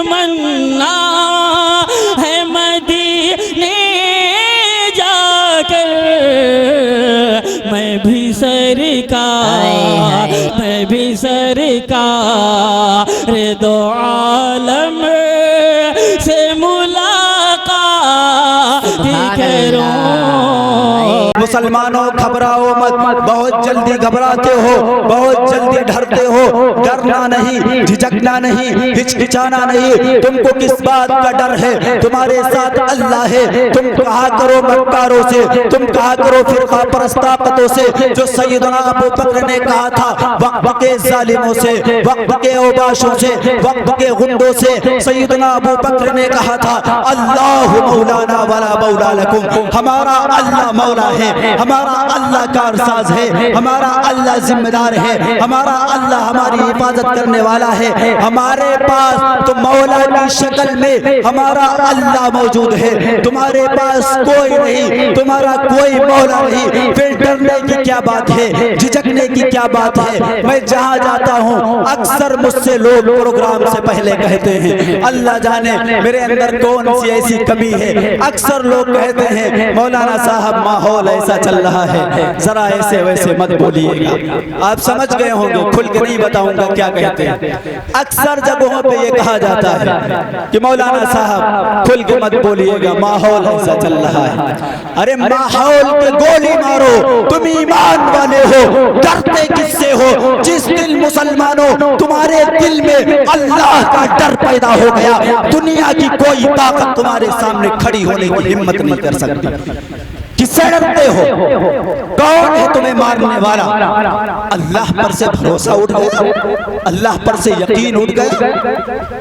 تمنا ہے مدینے جا کر میں بھی سرکار دو عالم سے ملاقات کروں۔ مسلمانوں گھبراؤ مت، بہت جلدی گھبراتے ہو، بہت جلدی ڈرتے ہو۔ ڈرنا نہیں، جھجکنا نہیں، ہچکچانا نہیں۔ تم کو کس بات کا ڈر ہے؟ تمہارے ساتھ اللہ ہے۔ تم کہا کرو مکاروں سے، تم کہا کرو فرقہ پرست طاقتوں سے، جو سیدنا ابو بکر نے کہا تھا وقت کے ظالموں سے، وقت کے اوباشوں سے، وقت کے غنڈوں سے۔ سیدنا ابو بکر نے کہا تھا اللہ مولانا ولا مولا لکم، ہمارا اللہ مولا ہے، ہمارا اللہ کارساز ہے، ہمارا اللہ ذمہ دار ہے، ہمارا اللہ ہماری حفاظت کرنے والا ہے۔ ہمارے پاس تو مولا کی شکل میں ہمارا اللہ موجود ہے، تمہارے پاس کوئی نہیں، تمہارا کوئی مولا نہیں، پھر ڈرنے کی کیا بات ہے، جھجکنے کی کیا بات ہے؟ میں جہاں جاتا ہوں اکثر مجھ سے لوگ پروگرام سے پہلے کہتے ہیں اللہ جانے میرے اندر کون سی ایسی کمی ہے۔ اکثر لوگ کہتے ہیں مولانا صاحب ماحول ایسا چل رہا ہے، ذرا ایسے ویسے مت بولیے گا۔ آپ سمجھ گئے ہوں گے، کھل کے نہیں بتاؤں گا کیا کہتے ہیں۔ اکثر جگہوں پہ یہ کہا جاتا ہے کہ مولانا صاحب کھل کے مت بولیے گا، ماحول ایسا چل رہا ہے۔ ارے ماحول کے گولی مارو، تم ایمان والے ہو، ڈرتے کس سے ہو؟ جس دل مسلمانوں تمہارے دل میں اللہ کا ڈر پیدا ہو گیا، دنیا کی کوئی طاقت تمہارے سامنے کھڑی ہونے کی ہمت نہیں کر سکتی۔ کس سے ڈرتے ہو؟ کون ہے تمہیں مارنے والا؟ اللہ پر سے بھروسہ اٹھ گیا، اللہ پر سے یقین اٹھ گیا۔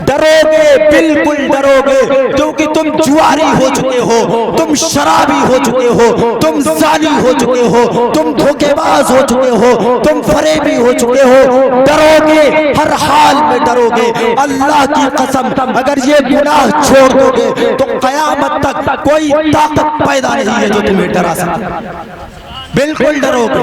ڈرو گے، بالکل ڈرو گے، کیونکہ تم جواری ہو چکے ہو، تم شرابی ہو چکے ہو، تم زانی ہو چکے ہو، تم دھوکے باز ہو چکے ہو، تم فریبی ہو چکے ہو۔ ڈرو گے، ہر حال میں ڈرو گے۔ اللہ کی قسم اگر یہ گناہ چھوڑ دو گے تو قیامت تک کوئی طاقت پیدا نہیں ہے جو تمہیں ڈرا سکتا۔ بالکل ڈرو گے۔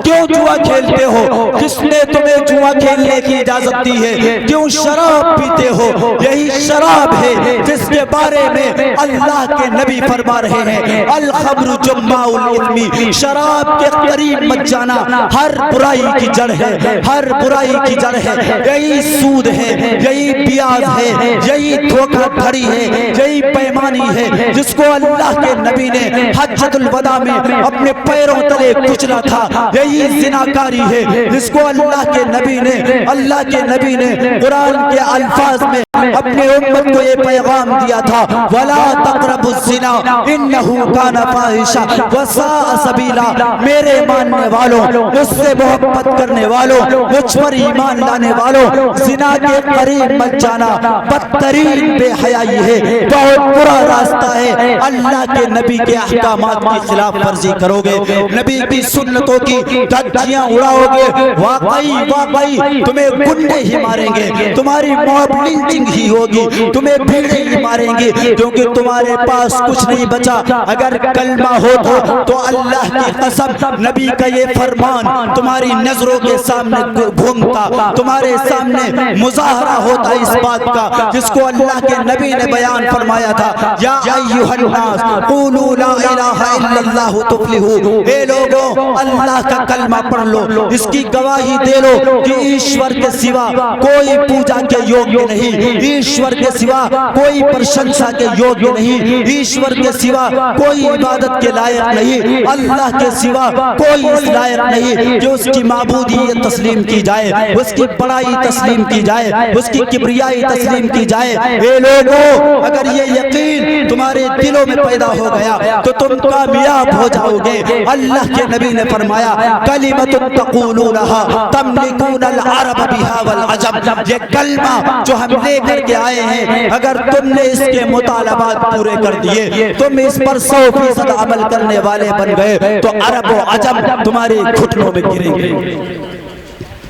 کیوں جوا کھیلتے ہو؟ کس نے تمہیں جوا کھیلنے کی اجازت دی ہے؟ کیوں شراب پیتے ہو؟ یہی شراب ہے جس کے بارے میں اللہ کے نبی فرما رہے ہیں الخمر جماع الاثم، شراب کے قریب مت جانا، ہر برائی کی جڑ ہے، ہر برائی کی جڑ ہے۔ یہی سود ہے، یہی بیاض ہے، یہی دھوکہ دھڑی ہے، یہی پیمانی ہے جس کو اللہ کے نبی نے حجۃ الوداع میں اپنے پیروں تلے کچلا تھا۔ یہی زناکاری ہے جس کو اللہ کے نبی نے قرآن کے الفاظ میں اپنے امت کو یہ پیغام دیا تھا وَلَا تَقْرَبُوا الزِّنَا إِنَّهُ كَانَ فَاحِشًا وَسَاءَ سَبِيلًا۔ میرے ماننے والوں، مجھ سے محبت کرنے والوں، مجھ پر ایمان لانے والوں، زنا کے قریب مت جانا، بدترین بے حیائی ہے، بہت برا راستہ ہے۔ اللہ کے نبی کے احکامات کی خلاف ورزی کرو گے، نبی کی سنتوں کی دھجیاں اڑاؤ گے، واقعی تمہیں گنڈے ہی ماریں گے، تمہاری موت لنچنگ ہی ہوگی، تمہیں بھیڑے ہی ماریں گے، کیونکہ تمہارے پاس کچھ نہیں بچا۔ اگر کلمہ ہوتا تو اللہ کی قسم نبی کا یہ فرمان تمہاری نظروں کے سامنے گھومتا، تمہارے سامنے مظاہرہ ہوتا اس بات کا جس کو اللہ کے نبی نے بیان فرمایا تھا یا ایھا الناس قولوا لا الہ الا اللہ تفلحوا۔ اے لوگوں، اللہ کا کلمہ پڑھ لو، اس کی گواہی دے لو کہ ایشور کے سوا کوئی پوجا کے یوگیہ نہیں، ایشور کے سوا کوئی پرشنسا کے یوگیہ نہیں، ایشور کے سوا کوئی عبادت کے لائق نہیں، اللہ کے سوا کوئی اس لائق نہیں کہ اس کی معبودیت تسلیم کی جائے، اس کی بڑائی تسلیم کی جائے، اس کی کبریائی تسلیم کی جائے۔ اے لوگوں، اگر یہ یقین تمہارے دلوں میں پیدا ہو گیا تو تم کامیاب ہو جاؤ گے۔ اللہ کے نبی نے فرمایا کلمۃ تقولونھا تملکون العرب بھا والعجم، یہ کلمہ جو ہم لے کر کے آئے ہیں اگر تم نے اس کے مطالبات پورے کر دیے، تم اس پر 100% عمل کرنے والے بن گئے تو عرب و عجم تمہارے گھٹنوں میں گریں گے۔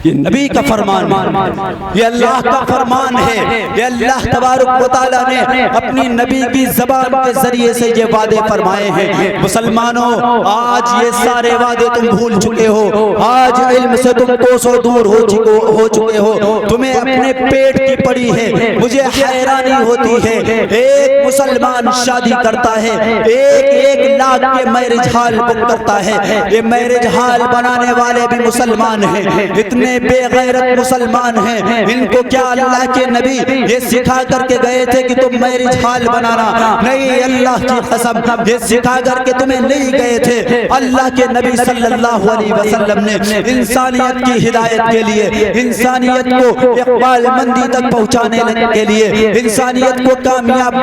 یہ نبی کا فرمان ہے، یہ اللہ کا فرمان ہے، یہ اللہ تبارک و تعالیٰ نے اپنی نبی کی زبان کے ذریعے سے یہ وعدے فرمائے ہیں۔ مسلمانوں آج یہ سارے وعدے تم بھول چکے ہو، آج علم سے تم کوسوں دور ہو چکے ہو، تمہیں اپنے پیٹ کی پڑی ہے۔ مجھے حیرانی ہوتی ہے، ایک مسلمان شادی کرتا ہے، ایک لاکھ کے میرج ہال بک کرتا ہے، یہ میرج ہال بنانے والے بھی مسلمان ہیں، اتنے بے غیرت مسلمان ہیں، ان کو کیا اللہ کے نبی یہ سکھا کر کے گئے تھے کہ تم میرج ہال بنانا؟ نہیں، اللہ کی قسم یہ سکھا کر کے تمہیں نہیں گئے تھے۔ اللہ کے نبی صلی اللہ علیہ وسلم نے انسانیت کی ہدایت کے لیے، انسانیت کو اقبال مندی تک پہنچانے کے لیے، انسانیت کو کامیاب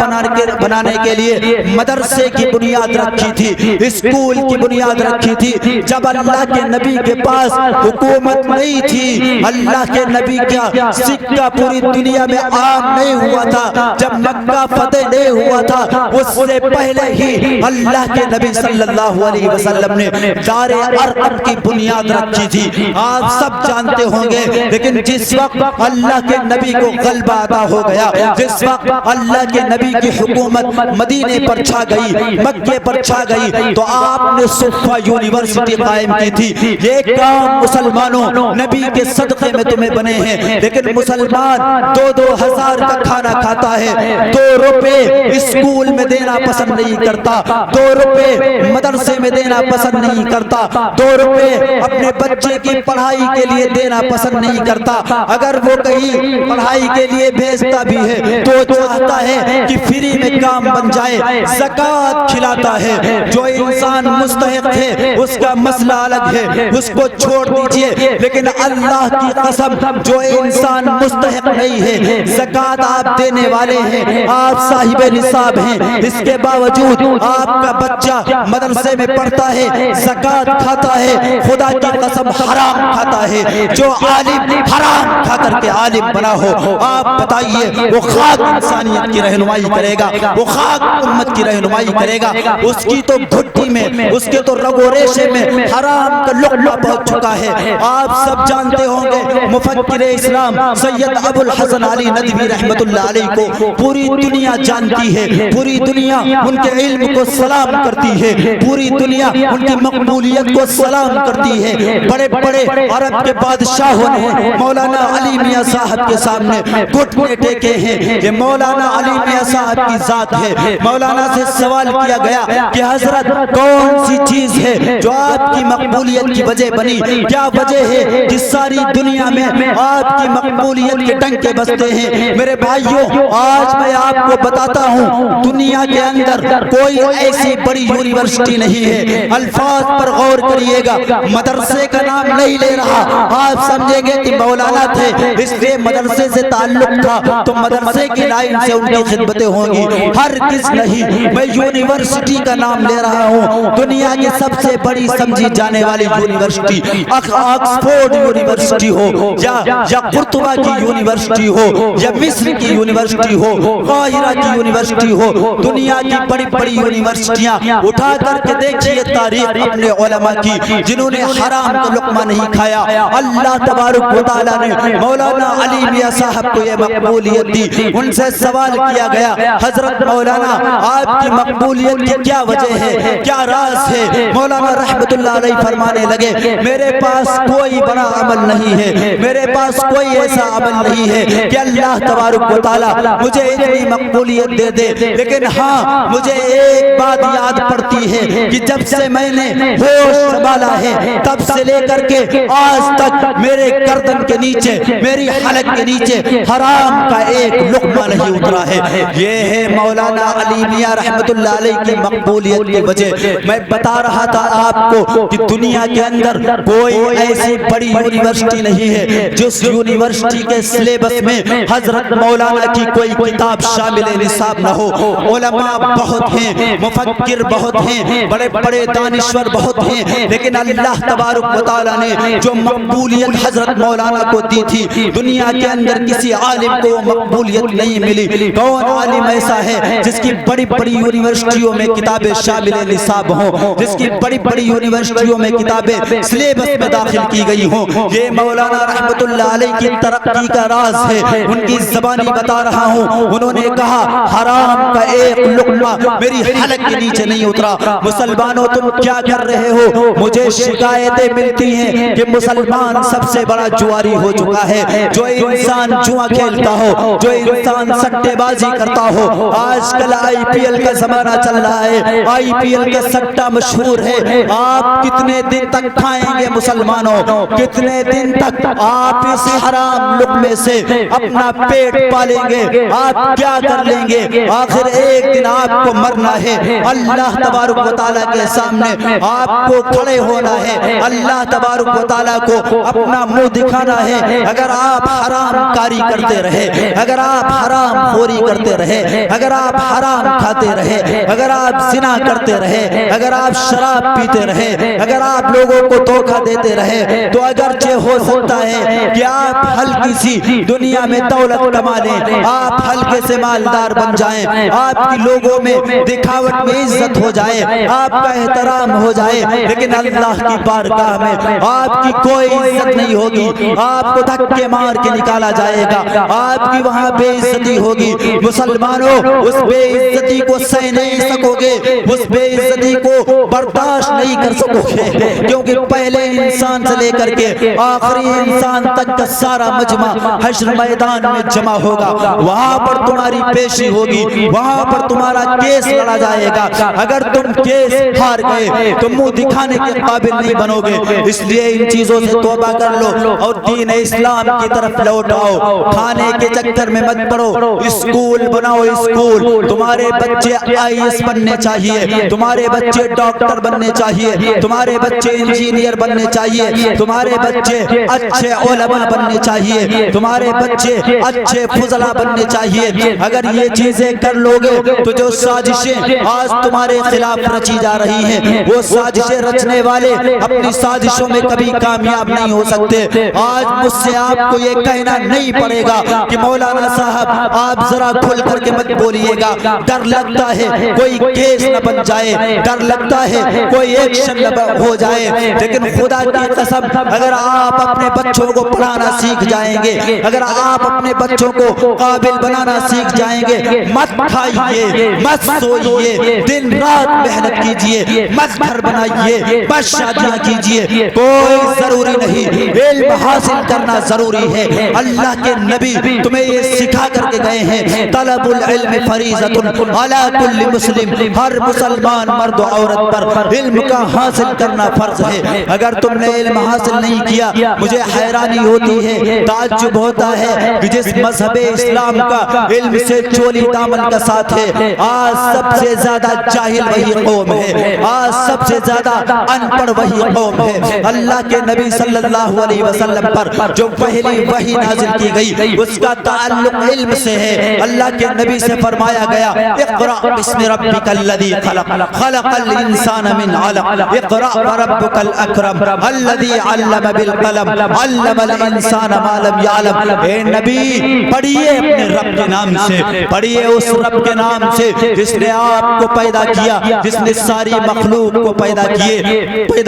بنانے کے لیے مدرسے کی بنیاد رکھی تھی، اسکول کی بنیاد رکھی تھی۔ جب اللہ کے نبی کے پاس حکومت نہیں تھی، اللہ کے نبی کا سکہ پوری دنیا میں عام نہیں ہوا تھا، جب مکہ فتح نہیں ہوا تھا، اس سے پہلے ہی اللہ کے نبی صلی اللہ علیہ وسلم نے دار ارقم کی بنیاد رکھی تھی۔ آپ سب جانتے ہوں گے، لیکن جس وقت اللہ کے نبی کو غلبہ عطا ہو گیا، جس وقت اللہ کے نبی کی حکومت مدینے پر چھا گئی، مکے پر چھا گئی، تو آپ نے صفہ یونیورسٹی قائم کی تھی۔ یہ کام مسلمانوں نبی کے صدقے میں تمہیں بنے ہیں، لیکن مسلمان 2,000 کا کھانا کھاتا ہے، 2 روپے اسکول میں دینا پسند نہیں کرتا، 2 روپے مدرسے میں دینا پسند نہیں کرتا، 2 روپے اپنے بچے کی پڑھائی کے لیے دینا پسند نہیں کرتا۔ اگر وہ کہیں پڑھائی کے لیے بھیجتا بھی ہے تو چاہتا ہے کہ فری میں کام بن جائے، زکوٰۃ کھلاتا ہے۔ جو انسان مستحق ہے اس کا مسئلہ الگ ہے، اس کو چھوڑ دیجئے، لیکن اللہ کی قسم جو انسان مستحق نہیں ہے، زکوٰۃ آپ دینے والے ہیں، آپ صاحب نصاب ہیں، اس کے باوجود آپ کا بچہ مدرسے میں پڑھتا ہے، زکوٰۃ کھاتا ہے، خدا کی قسم حرام کھاتا ہے۔ جو عالم حرام کھا کر کے عالم بنا ہو، آپ بتائیے وہ خاک انسانیت کی رہنمائی کرے گا، وہ خاک امت کی رہنمائی کرے گا؟ اس کی تو گھٹی میں، اس کے تو رگ و ریشے میں حرام کا لقمہ پہنچ چکا ہے۔ آپ سب جانتے ہوں گے، مفکر اسلام سید ابو الحسن علی ندوی رحمت اللہ علیہ کو پوری دنیا جانتی ہے، پوری دنیا ان کے علم کو سلام کرتی ہے، پوری دنیا ان کی مقبولیت کو سلام کرتی ہے۔ بڑے بڑے عرب کے بادشاہوں نے مولانا علی میاں صاحب کے سامنے گھٹنے ٹیکے ہیں۔ یہ مولانا علی میاں صاحب کی ذات ہے۔ مولانا سے سوال کیا گیا کہ حضرت کون سی چیز ہے جو آپ کی مقبولیت کی وجہ بنی؟ کیا وجہ ہے کہ ساری دنیا میں آپ کی مقبولیت کے ڈنکے بجتے ہیں؟ میرے بھائیوں، آج میں آپ کو بتاتا ہوں، دنیا کے اندر کوئی ایسی بڑی یونیورسٹی نہیں ہے۔ الفاظ پر غور کریے گا، مدرسے کا نام نہیں لے رہا، آپ سمجھیں گے کہ مولانا تھے اس لیے مدرسے سے تعلق تھا تو مدرسے کی لائن سے ان کی خدمتیں ہوں گی، ہرگز نہیں۔ میں یونیورسٹی کا نام لے رہا ہوں، دنیا کی سب سے بڑی سمجھی جانے والی یونیورسٹی، آکسفورڈ یونیورسٹی ہو یا قرطبہ کی یونیورسٹی ہو یا مصر کی یونیورسٹی ہو، قاہرہ کی یونیورسٹی ہو، دنیا کی بڑی بڑی یونیورسٹیاں اٹھا کر کے دیکھیے تاریخ اپنے علماء کی، جنہوں نے حرام کا لقمہ نہیں کھایا۔ اللہ تبارک و تعالیٰ نے مولانا علی میاں صاحب کو یہ مقبولیت دی۔ ان سے سوال کیا گیا، حضرت مولانا آپ کی مقبولیت کی کیا وجہ ہے، کیا راز ہے؟ مولانا رحمت اللہ علیہ فرمانے لگے، میرے پاس کوئی بڑا عمل نہیں ہے، میرے پاس کوئی ایسا عمل نہیں ہے کہ اللہ تبارک و تعالیٰ مجھے اتنی مقبولیت دے دے، لیکن ہاں مجھے ایک بات یاد پڑتی ہے کہ جب سے میں نے ہوش سنبھالا ہے تب سے لے کر کے آج تک میرے گردن کے نیچے، میری حلق کے نیچے حرام کا ایک لقمہ نہیں اترا ہے۔ یہ ہے مولانا علی میاں رحمت اللہ علیہ کی مقبولیت کی وجہ۔ میں بتا رہا تھا آپ کو کہ دنیا کے اندر کوئی ایسی بڑی یونیورسٹی نہیں ہے جس یونیورسٹی کے سلیبس میں حضرت مولانا کی کوئی کتاب کتاب شامل نصاب نہ ہو. علماء بہت ہیں, مفکر بہت ہیں, بڑے بڑے دانشور بہت ہیں, لیکن اللہ تبارک و تعالیٰ نے جو مقبولیت حضرت مولانا کو دی تھی, دنیا کے اندر کسی عالم کو مقبولیت نہیں ملی. کون عالم ایسا ہے جس کی بڑی بڑی یونیورسٹیوں میں کتابیں شامل نصاب ہوں, جس کی بڑی بڑی یونیورسٹیوں میں کتابیں سلیبس میں داخل کی گئی ہوں؟ یہ مولانا رحمت اللہ علیہ کی ترقی کا راز ہے. ان کی زبانی بتا رہا ہوں. انہوں نے کہا حرام کا ایک لقمہ میری حلق کے نیچے نہیں اترا. مسلمانوں تم کیا کر رہے ہو؟ مجھے شکایتیں ملتی ہیں کہ مسلمان سب سے بڑا جواری ہو چکا ہے. جو انسان جوا کھیلتا ہو, جو انسان سٹے بازی کرتا ہو, آج کل آئی پی ایل کا زمانہ چل رہا ہے, آئی پی ایل کا سٹا مشہور ہے. آپ کتنے دن تک کھائیں گے مسلمانوں؟ کتنے دن تک آپ اس حرام لقمے سے اپنا پیٹ پالیں گے؟ آپ کیا کر لیں گے؟ آخر ایک دن آپ کو مرنا ہے. اللہ تبارک و تعالیٰ کے سامنے آپ کو کھڑے ہونا ہے. اللہ تبارک و تعالیٰ کو اپنا منہ دکھانا ہے. اگر آپ حرام کاری کرتے رہے, اگر آپ حرام خوری کرتے رہے, اگر آپ حرام کھاتے رہے, اگر آپ زنا کرتے رہے, اگر آپ شراب پیتے رہے, اگر آپ لوگوں کو دھوکہ دیتے رہے, تو اگرچہ ہو سکتا ہے کہ آپ ہلکی سی دنیا میں دولت کما لیں, آپ ہلکے سے مالدار بن جائیں, آپ کی لوگوں میں دکھاوٹ میں عزت ہو جائے, آپ کا احترام ہو جائے, لیکن اللہ کی بارگاہ میں آپ کی کوئی عزت نہیں ہوگی. آپ کو دھکے مار کے نکالا جائے گا, آپ کی وہاں بے عزتی ہوگی. مسلمانوں اس بے عزتی کو سہ نہیں سکو گے, اس بے عزتی کو برداشت نہیں کر سکو گے, کیونکہ پہلے انسان سے لے کر کے آخری انسان تک کا سارا مجمع حشر میدان میں جمع ہوگا. وہاں پر تمہاری پیشی ہوگی, وہاں پر تمہارا کیس لڑا جائے گا. اگر تم کیس ہار گئے تو منہ دکھانے کے قابل نہیں بنو گے. اس لیے ان چیزوں سے توبہ کر لو اور دین اسلام کی طرف لوٹ آؤ. کھانے کے چکر میں مت پڑو. اسکول بناؤ, اسکول. تمہارے بچے آئی ایس بننے چاہیے, تمہارے بچے ڈاکٹر بننے چاہیے, تمہارے بچے انجینئر بننے چاہیے, تمہارے بچے اچھے علماء بننے چاہیے, تمہارے بچے اچھے فضلاء بننے چاہیے. اگر یہ چیزیں کر لو گے تو جو سازشیں آج تمہارے خلاف رچی جا رہی ہیں, وہ سازشیں رچنے والے اپنی سازشوں میں کبھی کامیاب نہیں ہو سکتے. آج مجھ سے آپ کو یہ کہنا نہیں پڑے گا کہ مولانا صاحب آپ ذرا کھل کر کے مت بولیے گا, ڈر لگتا ہے کوئی کیس نہ بن جائے, ڈر لگتا ہے کوئی ایکشن نہ ہو جائے. لیکن خدا کی قسم اگر آپ اپنے بچوں کو پڑھانا سیکھ جائیں گے, اگر آپ اپنے بچوں کو قابل بنانا سیکھ جائیں گے, مت کھائیے, مت سوئیے, دن رات محنت کیجئے, مت گھر بنائیے, بس شادیاں کیجئے, کوئی ضروری نہیں. علم حاصل کرنا ضروری ہے. اللہ کے نبی تمہیں یہ سکھا کر کے گئے ہیں, طلب العلم فریضۃ علی کل مسلم, ہر مسلمان مرد و عورت پر علم کا حاصل کرنا فرض ہے. اگر تم نے علم حاصل نہیں کیا, مجھے حیرانی ہوتی ہے, تعجب ہوتا ہے کہ جس مذہب اسلام کا علم سے چولی دامن کا ساتھ ہے, آج سب سے زیادہ جاہل وہی قوم ہے, آج سب سے زیادہ ان پڑھ وہی قوم ہے. اللہ کے نبی صلی اللہ علیہ وسلم پر جو پہلی وحی نازل کی گئی اس کا تعلق علم سے ہے. اللہ کے نبی سے فرمایا گیا اقرأ بسم ربک الذی خلق, خلق الانسان من علق, اقرأ وربک الاکرم الذی علم بالقلم, علم الانسان ما لم یعلم. اے نبی پڑھیے اپنے رب کے نام سے, پڑھیے اس رب کے نام سے جس نے آپ کو پیدا کیا, جس نے ساری مخلوق کو پیدا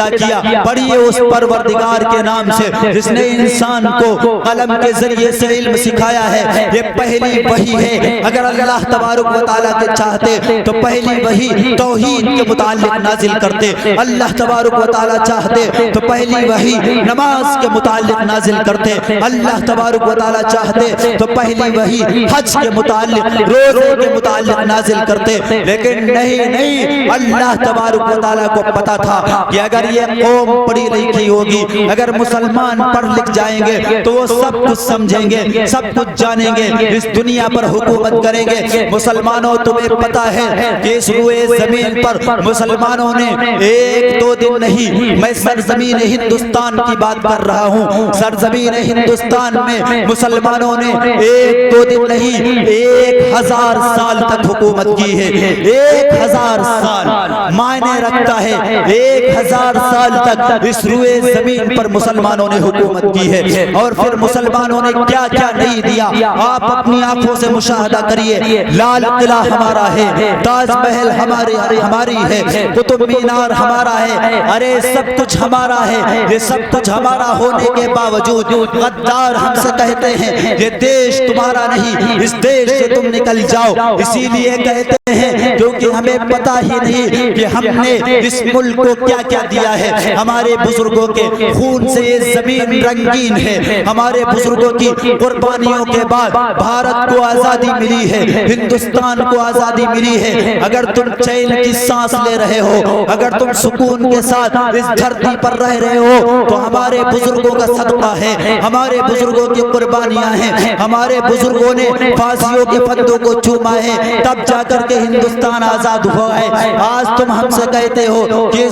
کیا. پڑھیے اس پروردگار کے نام سے جس نے انسان کو قلم کے ذریعے سے علم سکھایا ہے. یہ پہلی وحی ہے. اگر اللہ تبارک و تعالیٰ کے چاہتے تو پہلی وحی توحید کے متعلق نازل کرتے, اللہ تبارک و تعالیٰ چاہتے تو پہلی وحی نماز کے متعلق نازل کرتے, اللہ تبارک و تعالیٰ چاہتے تو پہلی وحی حج کے متعلق, روزے کے متعلق نازل کرتے. لیکن نہیں, اللہ تبارک و تعالیٰ کو پتا تھا کہ اگر یہ قوم پڑھی لکھی ہوگی, اگر مسلمان پڑھ لکھ جائیں گے تو وہ سب کچھ سمجھیں گے, سب کچھ جانیں گے. اس دنیا پر حکومت کریں گے۔ مسلمانوں تمہیں پتا ہے کہ اس روئے زمین پر مسلمانوں نے ایک دو دن نہیں، میں سرزمین ہندوستان کی بات کر رہا ہوں، سرزمین ہندوستان میں مسلمانوں نے ایک دو دن نہیں 1000 سال تک حکومت کی ہے۔ 1000 سال معنی رکھتا ہے، 1000 سال تک اس روئے زمین پر مسلمانوں نے حکومت کی ہے۔ اور پھر مسلمانوں نے کیا کیا نہیں دیا، آپ اپنی آنکھوں سے مشاہدہ کریے۔ لال قلعہ ہمارا ہے، تاج محل ہماری ہے، قطب مینار ہمارا ہے، ارے سب کچھ ہمارا ہے۔ یہ سب کچھ ہمارا ہونے کے باوجود غدار ہم سے کہتے ہیں یہ دیش تمہارا نہیں، اس دیش سے تم نکل جاؤ۔ اسی لیے کہتے ہیں کیونکہ ہمیں پتا ہی نہیں کہ ہم نے اس ملک کو کیا کیا دیا ہے۔ ہمارے بزرگوں کے خون سے یہ زمین رنگین ہے، ہمارے بزرگوں کی قربانیوں کے بعد بھارت کو آزادی ملی ہے، ہندوستان کو آزادی ملی ہے۔ اگر تم چین کی سانس لے رہے ہو، اگر تم سکون کے ساتھ اس دھرتی پر رہ رہے ہو تو ہمارے بزرگوں کا صدقہ ہے، ہمارے بزرگوں کی قربانیاں ہیں، ہمارے بزرگوں نے پھانسیوں کے پھندوں کو چوما ہے، تب جا کر کے ہندوستان آزاد ہوا ہے۔ آج تم ہم سے کہتے ہو کہ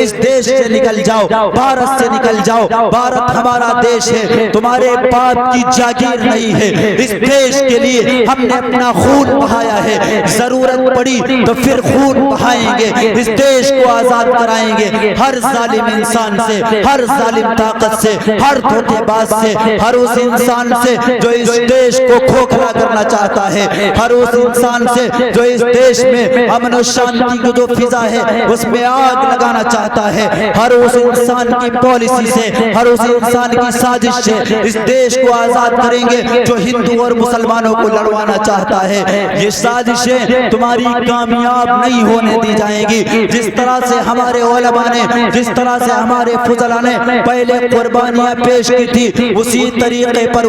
اس دیش سے نکل جاؤ، بھارت سے نکل جاؤ، بھارت ہمارا دیش ہے، تمہارے باپ کی جاگیر نہیں ہے۔ اس دیش کے لیے ہم نے اپنا خون بہایا ہے، ضرورت پڑی تو پھر خون بہائیں گے، اس دیش کو آزاد کرائیں گے ہر ظالم انسان سے، ہر ظالم طاقت سے، ہر دھوکے باز سے، ہر اس انسان سے جو اس دیش کو کھوکھلا کرنا چاہتا ہے، ہر اس انسان سے جو اس دیش میں امن و شانتی کی جو فضا ہے اس میں آگ لگانا چاہتا ہے، ہر اس انسان کی پالیسی سے، ہر اس انسان کی سازش سے اس دیش کو آزاد کریں گے جو ہندو اور مسلمانوں کو لڑوانا چاہتا ہے۔ یہ سازشیں تمہاری کامیاب نہیں ہونے دی جائیں گی۔ جس طرح سے ہمارے علماء نے، جس طرح سے ہمارے فضلاء نے پہلے قربانیاں پیش کی تھی، اسی طریقے پر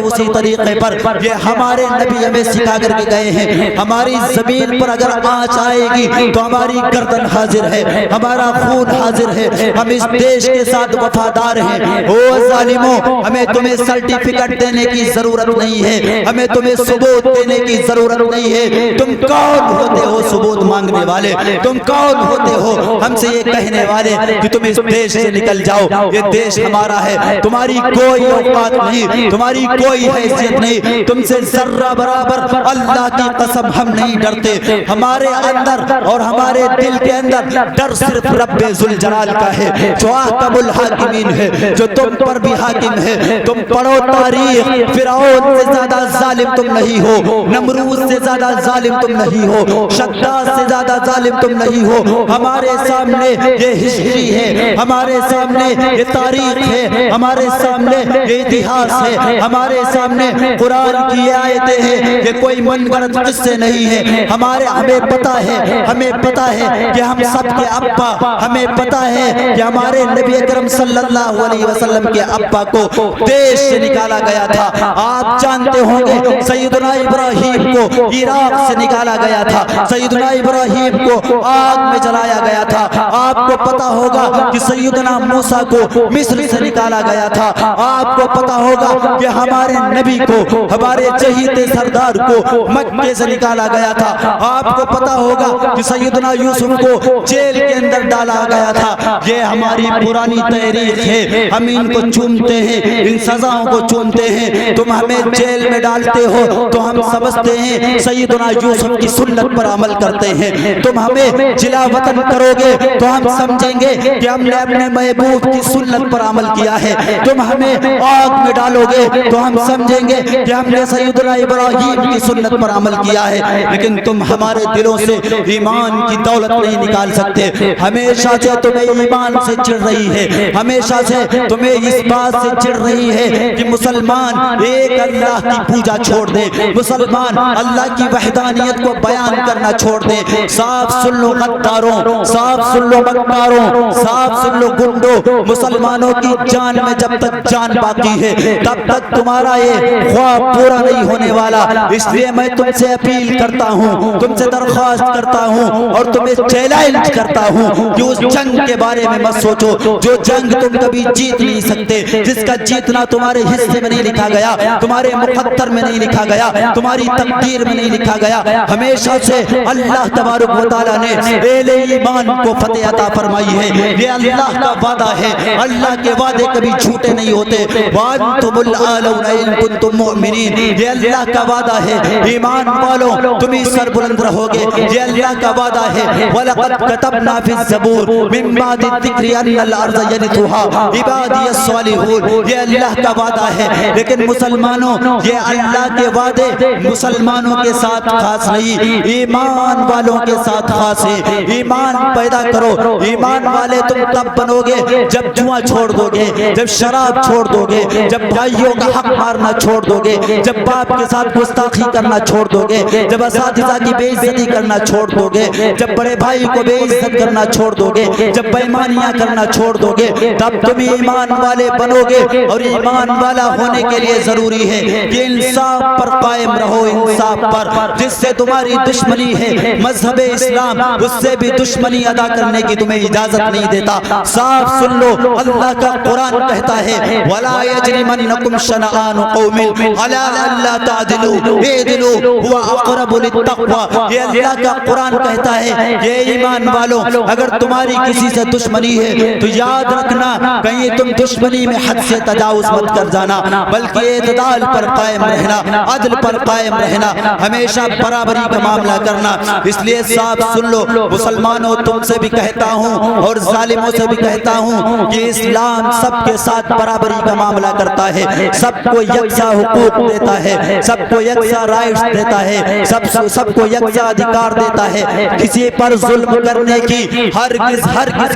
یہ ہمارے نبی ہمیں سکھا کر کے گئے ہیں۔ ہماری زمین پر اگر آنچ آئے گی تو ہماری گردن حاضر ہے، ہمارا خون حاضر ہے، ہم اس دیش کے ساتھ وفادار ہیں۔ او ظالموں، ہمیں تمہیں سرٹیفکیٹ دینے کی ضرورت نہیں ہے، ہمیں تمہیں ثبوت دینے کی ضرورت نہیں ہے۔ تم کون ہوتے ہو ثبوت مانگنے والے؟ تم کون ہوتے ہو ہم سے یہ کہنے والے کہ تم اس دیش سے نکل جاؤ؟ یہ دیش ہمارا ہے، تمہاری کوئی اوقات نہیں، تمہاری کوئی حیثیت نہیں، تم سے ذرہ برابر اللہ کی قسم ہم نہیں ڈرتے۔ ہمارے اندر اور ہمارے دل کے اندر ڈر صرف رب ذوالجلال کا ہے جو احکم الحاکمین ہے، جو تم پر بھی حاکم ہے۔ تم پڑھو تاریخ، فرعون سے زیادہ ظالم تم نہیں ہو، نمرود سے زیادہ ظالم تم نہیں ہو، شداد سے زیادہ ظالم تم نہیں ہو۔ ہمارے سامنے یہ ہسٹری ہے، ہمارے سامنے یہ تاریخ ہے، ہمارے سامنے یہ اتہاس ہے، ہمارے سامنے قرآن کی آیتیں ہیں، یہ کوئی من گھڑت قصے نہیں ہے۔ ہمیں پتا ہے کہ ہم سب کے ابا، ہمیں پتا ہے کہ ہمارے نبی اکرم صلی اللہ علیہ وسلم کے ابا کو دیش سے نکالا گیا تھا۔ آپ جانتے ہوں گے سیدنا ابراہیم کو عراق سے نکالا گیا تھا، سیدنا ابراہیم کو آگ میں جلایا گیا تھا۔ آپ کو پتا ہوگا کہ سیدنا موسیٰ کو مصر سے نکالا گیا تھا۔ آپ کو پتا ہوگا کہ ہمارے نبی کو، ہمارے چہیتے سردار کو مکے سے نکالا گیا تھا۔ آپ کو پتا ہوگا کہ سیدنا یوسف کو جیل کے اندر ڈالا گیا تھا۔ یہ ہماری پرانی تاریخ ہے، ہم ان کو چومتے ہیں، ان سزاؤں کو چومتے ہیں۔ تم ہمیں جیل میں ڈالتے ہو تو ہم سمجھتے ہیں سیدنا یوسف کی سنت پر عمل کرتے ہیں۔ تم ہمیں جلا وطن کرو گے تو ہم سمجھیں گے کہ ہم نے اپنے محبوب کی سنت پر عمل کیا ہے۔ تم ہمیں آگ میں ڈالو گے تو ہم سمجھیں گے کہ ہم نے سیدنا ابراہیم کی سنت پر عمل کیا ہے۔ لیکن تم ہمارے دلوں سے ایمان کی دولت نہیں نکال سکتے۔ ہمیشہ سے تمہیں ایمان سے چڑھ رہی ہے، ہمیشہ سے تمہیں اس بات سے چڑھ رہی ہے کہ مسلمان ایک اللہ کی پوجا چھوڑ دے، مسلمان اللہ کی وحدانیت کو بیان کرنا چھوڑ دے۔ صاف سن لو غداروں، صاف سن لو مکاروں، صاف سن لو گنڈوں، مسلمانوں کی جان میں جب تک جان باقی ہے تب تک تمہارا یہ خواب پورا نہیں ہونے والا۔ اس لیے میں تم سے اپیل کرتا ہوں، تم سے درخواست کرتا ہوں اور تمہیں چیلنج کرتا ہوں کہ اس جنگ کے بارے میں مت سوچو جو جنگ تم کبھی جیت نہیں سکتے، جس کا جیتنا تمہارے حصے میں نہیں لکھا گیا، تمہارے مقدر میں نہیں لکھا گیا، تمہاری تقدیر میں نہیں لکھا گیا۔ ہمیشہ سے اللہ تبارک و تعالیٰ نے اہل ایمان کو فتح عطا فرمائی ہے، یہ اللہ کا وعدہ ہے، اللہ کے وعدے کبھی جھوٹے نہیں ہوتے۔ وَأَنْتُمُ الْأَعْلَوْنَ إِن كُنتُم مُؤْمِنِينَ، یہ اللہ کا وعدہ ہے، ایمان والوں تم ہی سر بلند رہو گے، یہ اللہ کا وعدہ ہے۔ وَلَقَدْ كَتَبْنَا فِي الزَّبُورِ مِن بَعْدِ الذِّكْرِ أَنَّ الْأَرْضَ يَرِثُهَا عِبَادِيَ الصَّالِحُونَ، یہ اللہ کا وعدہ ہے۔ لیکن مسلمانوں یہ اللہ کے وعدے مسلمانوں کے ساتھ خاص نہیں، ایمان والوں کے ساتھ خاص ہے۔ ایمان پیدا کرو، ایمان والے تم تب بنو گے جب جوا چھوڑ دو گے، جب شراب چھوڑ دو گے، جب بھائیوں کا حق مارنا چھوڑ دو گے، جب باپ کے ساتھ گستاخی کرنا چھوڑ دو گے، جب اساتذہ کی بے عزتی کرنا چھوڑ دو گے، جب بڑے بھائی کو بے عزت کرنا چھوڑ دو گے، جب بےایمانیاں کرنا چھوڑ دو گے، تب تم ایمان والے بنو گے۔ اور ایمان والا ہونے کے لیے ضروری ہے کہ انصاف پر قائم رہو، انصاف پر۔ جس سے تمہاری دشمنی ہے مذہب اسلام، اس سے بھی دشمنی ادا کرنے کی تمہیں اجازت نہیں دیتا۔ صاف سن لو، اللہ کا قرآن کہتا ہے وَلَا يَجْرِمَنَّكُمْ شَنَآنُ قَوْمٍ عَلَىٰ أَلَّا تَعْدِلُوا اعْدِلُوا هُوَ أَقْرَبُ لِلتَّقْوَىٰ، یہ اللہ کا قرآن کہتا ہے یہ ایمان والوں اگر تمہاری کسی سے دشمنی ہے تو یاد رکھنا کہیں تم دشمنی میں حد سے تجاوز مت کر جانا، بلکہ اعتدال پر قائم رہنا، عدل پر قائم رہنا، ہمیشہ برابری کا معاملہ کرنا۔ اس لیے صاحب سن لو مسلمانوں، تم سے بھی کہتا ہوں اور ظالموں سے بھی کہتا ہوں کہ اسلام سب کے ساتھ برابری کا معاملہ کرتا ہے، سب کو یکساں حقوق دیتا ہے، سب کو یکساں رائٹس دیتا ہے، سب کو یکساں ادھیکار دیتا ہے، کسی پر ظلم کرنے کی ہرگز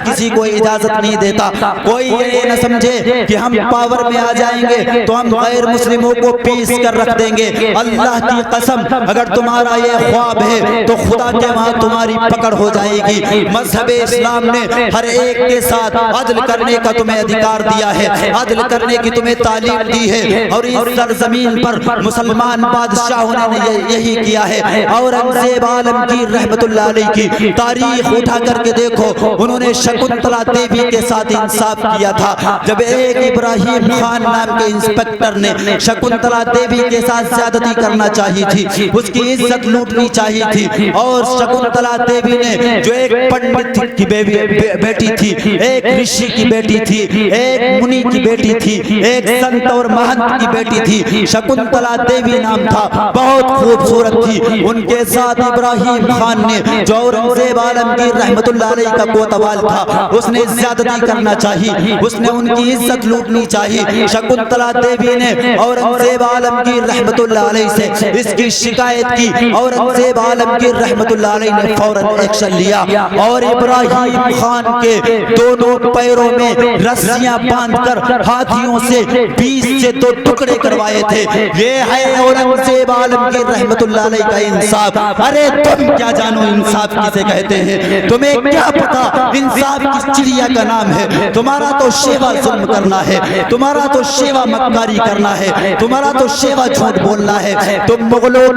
کسی کو اجازت نہیں دیتا۔ کوئی یہ نہ سمجھے کہ ہم پاور میں آ جائیں گے تو ہم غیر مسلموں کو پیس کر رکھ دیں گے۔ اللہ کی قسم اگر تمہارا یہ خواب ہے تو خدا کے وہاں تمہاری پکڑ ہو جائے گی۔ مذہب اسلام نے ہر ایک کے ساتھ عدل کرنے کا تمہیں ادھیکار دیا ہے، عدل کرنے کی تمہیں تعلیم دی ہے، اور اس سرزمین پر مسلمان بادشاہوں نے یہی کیا ہے۔ اورنگزیب عالمگیر رحمت اللہ علیہ کی تاریخ اٹھا کر کے دیکھو، انہوں نے شکنتلا دیوی کے ساتھ انصاف کیا تھا۔ جب ایک ابراہیم خان نام کے انسپیکٹر نے شکنتلا دیوی کے ساتھ زیادتی کرنا چاہی تھی، اس کی عزت لوٹنی چاہی تھی، اور شکنتلا دیوی نے جو ایک پنڈت کی بیٹی تھی، ایک رشی کی بیٹی تھی، ایک منی کی بیٹی تھی، ایک سنت اور مہنت کی بیٹی تھی، شکنتلا دیوی نام تھا، بہت خوبصورت تھی۔ ان کے ساتھ ابراہیم خان نے جو اورنگزیب عالمگیر رحمت اللہ علیہ کا کوتوال تھا، اس نے زیادتی کرنا چاہی، اس نے ان کی عزت لوٹنی چاہی۔ شکنتلا دیوی نے اورنگزیب عالمگیر رحمت اللہ علیہ سے اس کی شکایت کی، اورنگزیب عالمگیر رحمت اللہ علیہ نے فوراً ایکشن لیا اور ابراہیم خان کے دونوں پیروں میں رسیاں باندھ کر ہاتھیوں سے 20 سے 2 ٹکڑے کروائے تھے۔ یہ ہے اورنگزیب عالمگیر رحمت اللہ علیہ کا انصاف۔ ارے تم کیا جانو انصاف کسے کہتے ہیں؟ تمہیں کیا پتا انصاف کس چڑیا کا نام ہے؟ تمہارا تو شیوا ظلم کرنا ہے، تمہارا تو شیوا مکاری کرنا ہے، تمہارا تو شیوا جھوٹ بولنا ہے۔ تم مغلوں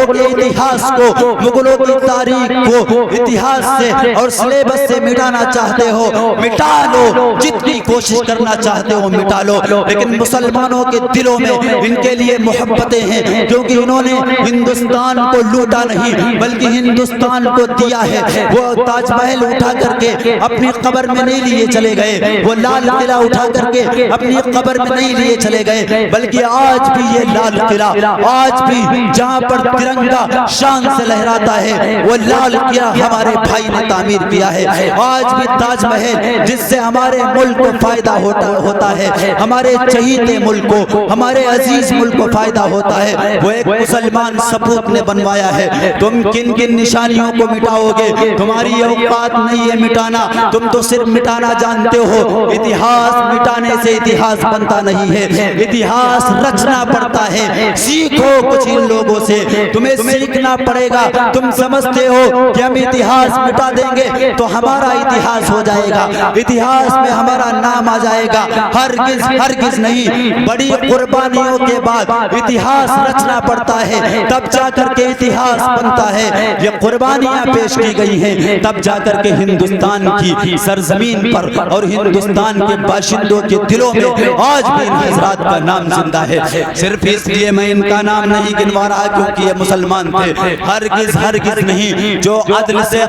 کے اتہاس کو، مغلوں کی تاریخ کو اتہاس سے اور سلیبس سے مٹانا چاہتے ہو، مٹا لو، جتنی کوشش کرنا چاہتے ہو مٹا لو، لیکن مسلمانوں کے دلوں میں ان کے لیے محبتیں ہیں، کیونکہ انہوں نے ہندوستان کو لوٹا نہیں بلکہ ہندوستان کو دیا ہے۔ وہ تاج محل اٹھا کر کے اپنی قبر میں نہیں لیے چلے گئے، وہ لال قلعہ اٹھا کر کے اپنی قبر میں نہیں لیے چلے گئے، بلکہ آج بھی یہ لال قلعہ، آج بھی جہاں پر ترنگا شان سے لہراتا ہے، وہ لال قلعہ ہمارے بھائی نے تعمیر کیا ہے۔ آج بھی تاج محل جس سے ہمارے ملک کو فائدہ ہوتا ہے، ہمارے چہیتے ملک کو، ہمارے عزیز ملک کو فائدہ ہوتا ہے، وہ ایک مسلمان سپوت نے بنوایا ہے۔ تم کن کن نشانیوں کو مٹاؤ گے؟ تمہاری اوقات نہیں ہے مٹانا، تم تو صرف مٹانا جانتے ہو۔ اتہاس مٹانے سے اتہاس بنتا نہیں ہے، اتہاس رچنا پڑتا ہے۔ سیکھو کچھ ان لوگوں سے، تمہیں سیکھنا پڑے گا۔ تم سمجھتے ہو کہ ہم اتہاس مٹا دیں گے تو ہمارا اتہاس ہو جائے گا، اتہاس میں ہمارا نام آ جائے گا، ہرگز نہیں۔ بڑی قربانیوں کے بعد اتہاس رچنا پڑتا ہے، تب جا کر کے اتہاس بنتا ہے، یہ قربانیاں پیش کی گئی ہیں، تب جا کر کے ہندوستان کی سرزمین پر اور ہندوستان کے باشندوں کے دلوں میں آج بھی ان حضرات کا نام زندہ ہے۔ صرف اس لیے میں ان کا نام نہیں گنوا رہا کیونکہ یہ مسلمان تھے، ہرگز نہیں۔ جو عدل سے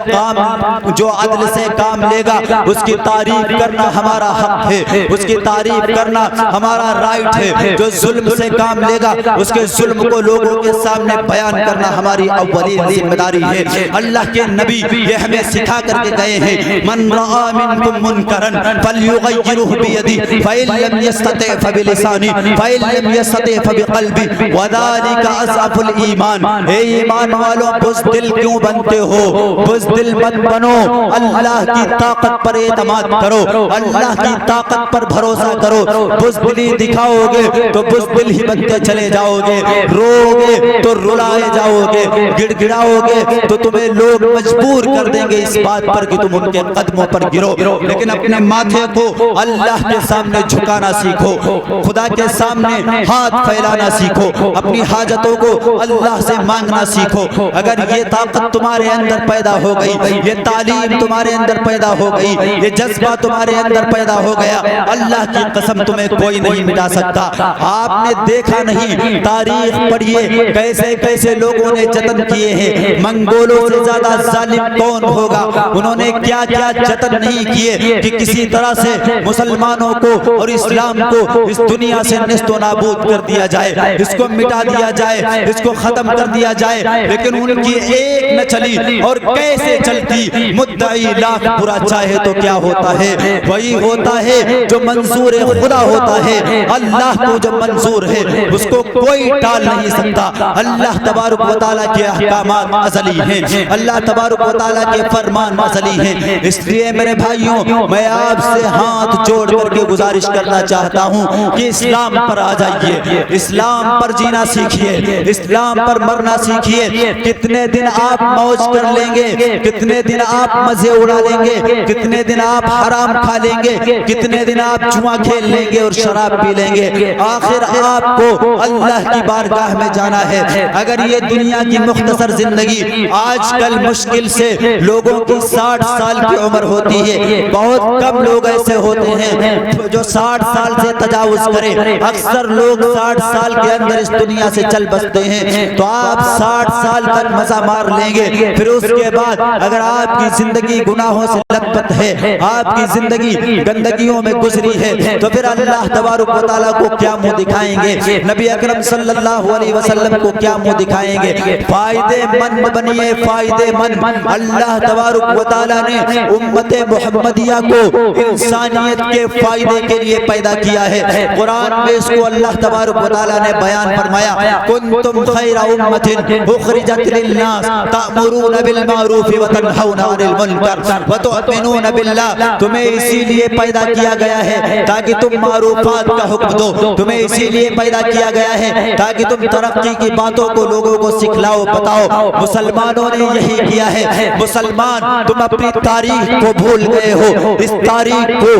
کام لے گا اس کی تعریف کرنا ہمارا حق ہے، اس کی تعریف کرنا ہمارا رائٹ ہے۔ جو ظلم سے کام لے گا اس کے ظلم کو لوگوں کے سامنے بیان کرنا ہماری اولین ذمہ داری ہے۔ اللہ کے نبی یہ ہمیں سکھا کر کے گئے ہیں، من رأى منکم منکرا فلیغیرہ بیدہ فإن لم یستطع فبلسانہ فإن لم یستطع فبقلبہ وذلک اضعف الایمان۔ اے ایمان والو، بزدل کیوں بنتے ہو؟ بزدل مت بنو، اللہ کی طاقت پر اعتماد کرو، اللہ کی طاقت پر بھروسہ کرو۔ بزدلی دکھاؤ گے تو بزدل ہی بنتے چلے جاؤ گے، رو گے تو رلائے جاؤ گے، گڑ گڑاؤ گے تو تمہیں لوگ مجبور کر دیں گے اس بات پر کہ تم ان کے قدموں پر گرو۔ لیکن اپنے ماتھے کو اللہ کے سامنے جھکانا سیکھو، خدا کے سامنے ہاتھ پھیلانا سیکھو، اپنی حاجتوں کو اللہ سے مانگنا سیکھو۔ اگر یہ طاقت تمہارے اندر پیدا ہو گئی، یہ تعلیم تمہارے اندر پیدا ہو گئی، یہ جذبہ تمہارے اندر پیدا ہو گیا، اللہ کی قسم تمہیں کوئی نہیں مٹا سکتا۔ آپ نے دیکھا نہیں، تاریخ پڑھیے کیسے کیسے لوگوں نے جتن کیے ہیں۔ منگولوں سے زیادہ ظالم کون ہوگا؟ انہوں نے کیا کیا جتن نہیں کیے کہ کسی طرح سے مسلمانوں کو اور اسلام کو اس دنیا سے نیست و نابود کر دیا جائے، اس کو مٹا دیا جائے، اس کو ختم کر دیا جائے۔ لیکن ان کی ایک نہ چلی، اور کیسے چلتی؟ مدعی لاکھ برا چاہے تو کیا ہوتا ہے؟ وہی ہوتا ہے جو منظور خدا ہوتا ہے۔ اللہ کو جو منظور ہے اس کو کوئی ٹال نہیں سکتا۔ اللہ تبارک و تعالیٰ کے احکامات ازلی ہیں، اللہ تبارک و تعالیٰ کے فرمان ازلی ہیں۔ اس لیے میرے بھائیوں، میں آپ سے ہاتھ جوڑ کر کے گزارش کرنا چاہتا ہوں کہ اسلام پر آ جائیے، اسلام پر جینا سیکھیے، اسلام پر مرنا سیکھیے۔ کتنے دن آپ موج کر لیں گے، کتنے دن آپ مزے اڑا لیں گے، کتنے دن آپ حرام کھا لیں گے، کتنے دن آپ جوا کھیل لیں گے اور شراب پی لیں گے، آخر آپ کو اللہ کی بارگاہ میں جانا ہے۔ اگر یہ دنیا کی مختصر زندگی، آج کل مشکل سے لوگوں کی 60 سال کی عمر ہوتی ہے، بہت کم لوگ ایسے ہوتے ہیں جو 60 سال سے تجاوز کریں، اکثر لوگ 60 سال کے اندر اس دنیا سے چل بستے ہیں۔ تو آپ 60 سال تک مزہ مار لیں گے، پھر اس کے بعد اگر آپ کی زندگی گناہوں سے لطپت ہے، آپ کی زندگی گندگیوں میں گزری ہے، تو پھر اللہ تبارک و تعالیٰ کو کیا منہ دکھائیں گے؟ نبی اکرم صلی اللہ علیہ وسلم کو کیا منہ دکھائیں گے؟ فائدے مند بنیے، فائدے مند۔ اللہ تبارک و تعالیٰ نے امت محمدیہ کو انسانیت کے فائدے کے لیے پیدا کیا ہے۔ قرآن میں اس کو اللہ تبارک و تعالیٰ نے بیان فرمایا، کنتم خیر امت اخرجت للناس تأمرون بالمعروف وتنہون عن المنکر وتؤمنون باللہ۔ تمہیں اسی لیے پیدا کیا گیا ہے تاکہ تم معروفات کا حکم دو، تمہیں اسی لیے پیدا کیا گیا ہے تاکہ تم ترقی کی باتوں کو لوگوں کو سکھلاؤ، بتاؤ۔ مسلمانوں نے یہی کیا ہے۔ مسلمان تم اپنی تاریخ کو بھول گئے ہو، اس تاریخ کو،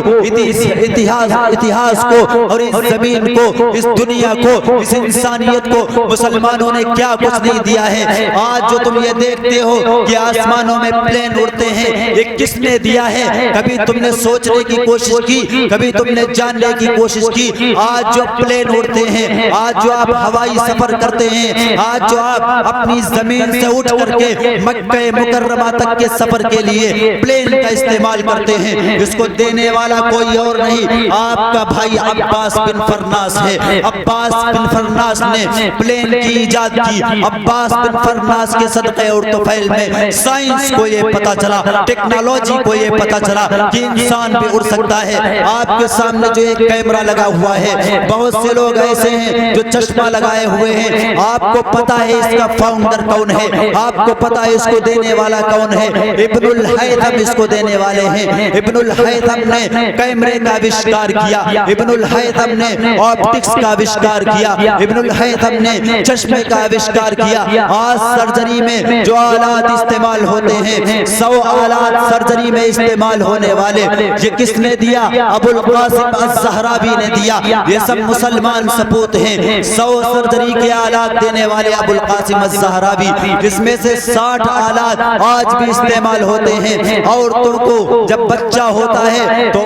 اتہاس کو اور اس زمین کو، اس دنیا کو، اس انسانیت کو مسلمانوں نے کیا کچھ نہیں دیا ہے۔ آج جو تم یہ دیکھتے ہو کہ آسمانوں میں پلین اڑتے ہیں، یہ کس نے دیا ہے؟ کبھی تم نے سوچنے کی کوشش کی؟ کبھی تم نے جاننے کی کوشش کی؟ آج جو پلین اڑتے ہیں، آج جو آپ ہوائی سفر کرتے ہیں، آج جو آپ اپنی زمین سے اٹھ کر کے مکہ مکرمہ تک کے سفر کے لیے پلین کا استعمال کرتے ہیں، اس کو دینے والا کوئی اور نہیں، آپ کا بھائی عباس بن فرناس ہے۔ عباس بن فرناس نے پلین کی ایجاد کی۔ عباس بن فرناس کے صدقے اور طفیل میں سائنس کو یہ پتا چلا، ٹیکنالوجی کو یہ پتا چلا کہ انسان بھی اڑ سکتا ہے۔ آپ کے سامنے جو ایک کیمرہ لگا ہوا ہے، بہت سے لوگ ایسے ہیں جو چشمہ لگائے ہوئے ہیں، آپ کو پتا ہے اس کا فاؤنڈر کون ہے، آپ کو پتا ہے اس کو دینے والا کون ہے؟ ابن الہیثم اس کو دینے والے ہیں۔ ابن الہیثم نے کیمرے کا آوشکار کیا، ابن الہیثم نے آپٹکس کا آوشکار کیا، ابن الہیثم نے چشمے کا آوشکار کیا۔ آج سرجری میں جو آلات استعمال ہوتے ہیں، 100 آلات سرجری میں استعمال ہونے والے، یہ کس نے دیا؟ ابو القاسم الزہراوی نے دیا۔ یہ سب مسلمان سپوت ہیں۔ 100 سرجری کے آلات دینے والے ابو القاسم الزہراوی خرابی، جس میں سے 60 آلات آج بھی استعمال ہوتے ہیں۔ عورتوں کو جب بچہ ہوتا ہے تو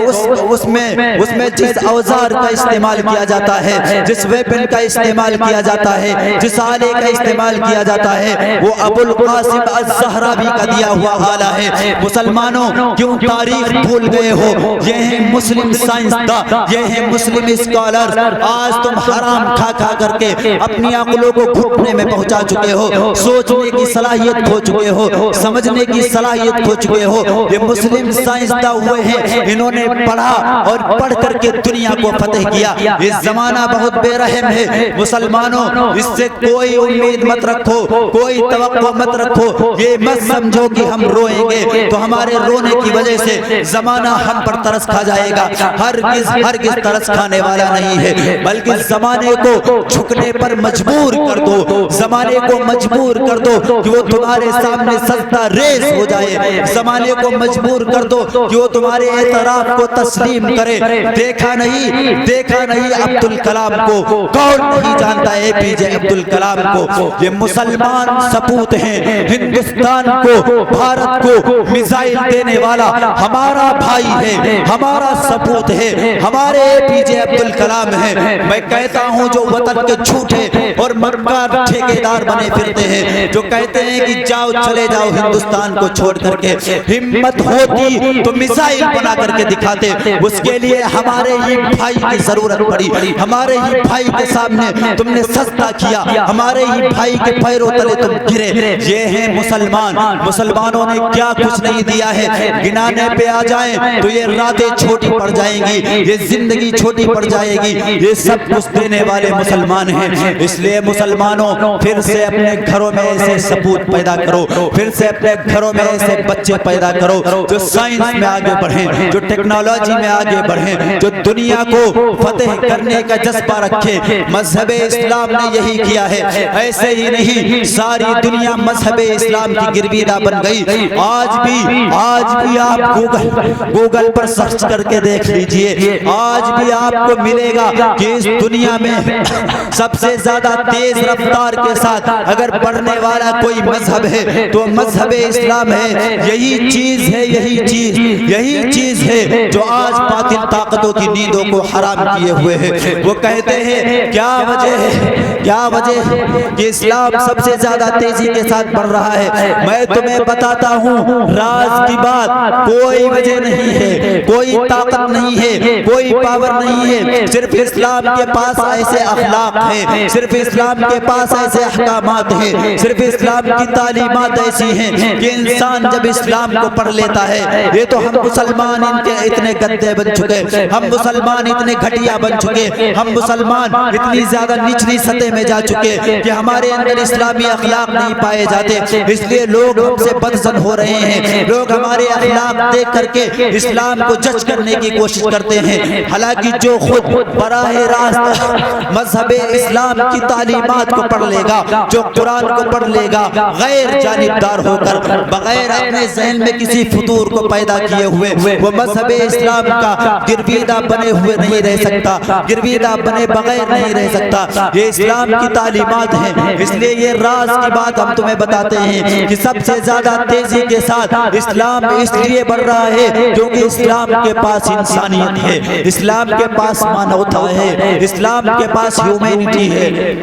اس میں جس اوزار کا استعمال کیا جاتا ہے، جس ویپن کا استعمال کیا جاتا ہے، جس آلے کا استعمال کیا جاتا ہے، وہ ابو القاسم الزہراوی کا دیا ہوا آلہ ہے۔ مسلمانوں کیوں تاریخ بھول گئے ہو؟ یہ ہیں مسلم سائنسداں، یہ ہیں مسلم اسکالر۔ آج تم حرام کھا کھا کر کے اپنی عقلوں کو گھٹنے میں پہنچا چکے ہو، سوچنے کی صلاحیت کھو چکے ہو، سمجھنے کی صلاحیت کھو چکے ہو۔ یہ مسلم سائنسداں ہوئے ہیں، انہوں نے پڑھا اور پڑھ کر کے دنیا کو فتح کیا۔ یہ زمانہ بہت بے رحم ہے مسلمانوں، اس سے کوئی امید مت رکھو، کوئی توقع مت رکھو، یہ مت سمجھو کہ ہم روئیں گے تو ہمارے رونے کی وجہ سے زمانہ ہم پر ترس کھا جائے گا۔ ہرگز ترس کھانے والا نہیں ہے، بلکہ زمانے کو جھکنے پر مجبور کر دو، زمانے کو مجبور کر دو کہ وہ تمہارے سامنے سجدہ ریز ہو جائے، زمانے کو مجبور کر دو کہ وہ تمہارے اعتراف کو تسلیم کرے۔ دیکھا نہیں عبدالکلام کو، کون نہیں جانتا اے پی جے عبدالکلام کو؟ یہ مسلمان سپوت ہیں، ہندوستان کو، بھارت کو میزائل دینے والا ہمارا بھائی ہے، ہمارا سپوت ہے، ہمارے اے پی جے عبدالکلام ہے۔ میں کہتا ہوں جو وطن کے جھوٹے اور مکار ٹھیکیدار بنے پھرتے ہیں، جو کہتے ہیں کہ جاؤ چلے جاؤ ہندوستان کو چھوڑ کر کے، ہمت ہوتی تو میزائل بنا کر کے دکھاتے۔ اس کے لیے ہمارے ہی بھائی کی ضرورت پڑی، ہمارے ہی بھائی کے سامنے تم نے سجدہ کیا، ہمارے ہی بھائی کے پیروں تلے تم گرے۔ یہ ہیں مسلمان، مسلمانوں نے کیا کچھ نہیں دیا ہے، گنانے پہ آ جائیں تو یہ راتیں چھوٹی پڑ جائیں گی، یہ زندگی چھوٹی پڑ جائے گی۔ یہ سب کچھ دینے والے مسلمان ہیں۔ اس لیے مسلمانوں پھر سے اپنے گھروں میں ایسے سپوت پیدا کرو، پھر سے اپنے گھروں میں ایسے بچے پیدا کرو جو سائنس میں آگے بڑھیں، جو ٹیکنالوجی میں آگے بڑھیں، جو دنیا کو فتح کرنے کا جذبہ رکھے۔ مذہب اسلام نے یہی کیا ہے، ایسے ہی نہیں ساری دنیا مذہب اسلام کی گرویدہ بن گئی۔ آج بھی آپ گوگل پر سرچ کر کے دیکھ لیجئے، آج بھی آپ کو ملے گا کہ اس دنیا میں سب سے زیادہ تیز رفتار کے ساتھ اگر بڑھنے والا کوئی مذہب ہے تو مذہب اسلام ہے۔ یہی چیز ہے جو آج باطل طاقتوں کی نیندوں کو حرام کیے ہوئے ہے۔ وہ کہتے ہیں کیا وجہ کہ اسلام سب سے زیادہ تیزی کے ساتھ بڑھ رہا ہے؟ میں تمہیں بتاتا ہوں راز کی بات، کوئی وجہ نہیں ہے، کوئی طاقت نہیں ہے، کوئی پاور نہیں ہے، صرف اسلام کے پاس ایسے اخلاق ہیں، صرف اسلام کے پاس ایسے احکامات ہیں، صرف اسلام کی تعلیمات ایسی ہیں کہ انسان جب اسلام کو پڑھ لیتا ہے، یہ تو ہم مسلمان ان کے اتنے گندے بن چکے، ہم مسلمان اتنے گھٹیا بن چکے، ہم مسلمان اتنی زیادہ نچلی سطح میں جا چکے کہ ہمارے اندر اسلامی اخلاق نہیں پائے جاتے۔ اس لیے لوگ ہم سے بدظن ہو رہے ہیں، لوگ ہمارے اخلاق دیکھ کر کے اسلام کو جج کرنے کی کوشش کرتے ہیں، حالانکہ جو خود براہ راست مذہب اسلام کی تعلیمات کو پڑھ لے گا، جو قرآن کو پڑھ لے گا غیر جانبدار ہو کر، بغیر اپنے ذہن میں کسی فطور کو پیدا کیے ہوئے، وہ مذہب اسلام کا گرویدہ بنے ہوئے نہیں رہ سکتا، گرویدہ بنے بغیر نہیں رہ سکتا۔ یہ اسلام کی تعلیمات ہیں، اس لیے یہ راز کی بات ہم تمہیں بتاتے ہیں کہ سب سے زیادہ تیزی کے ساتھ اسلام اس لیے بڑھ رہا ہے کیونکہ اسلام کے پاس انسانیت ہے، اسلام کے پاس مانوتا ہے، اسلام کے پاس ہیومینٹی ہے۔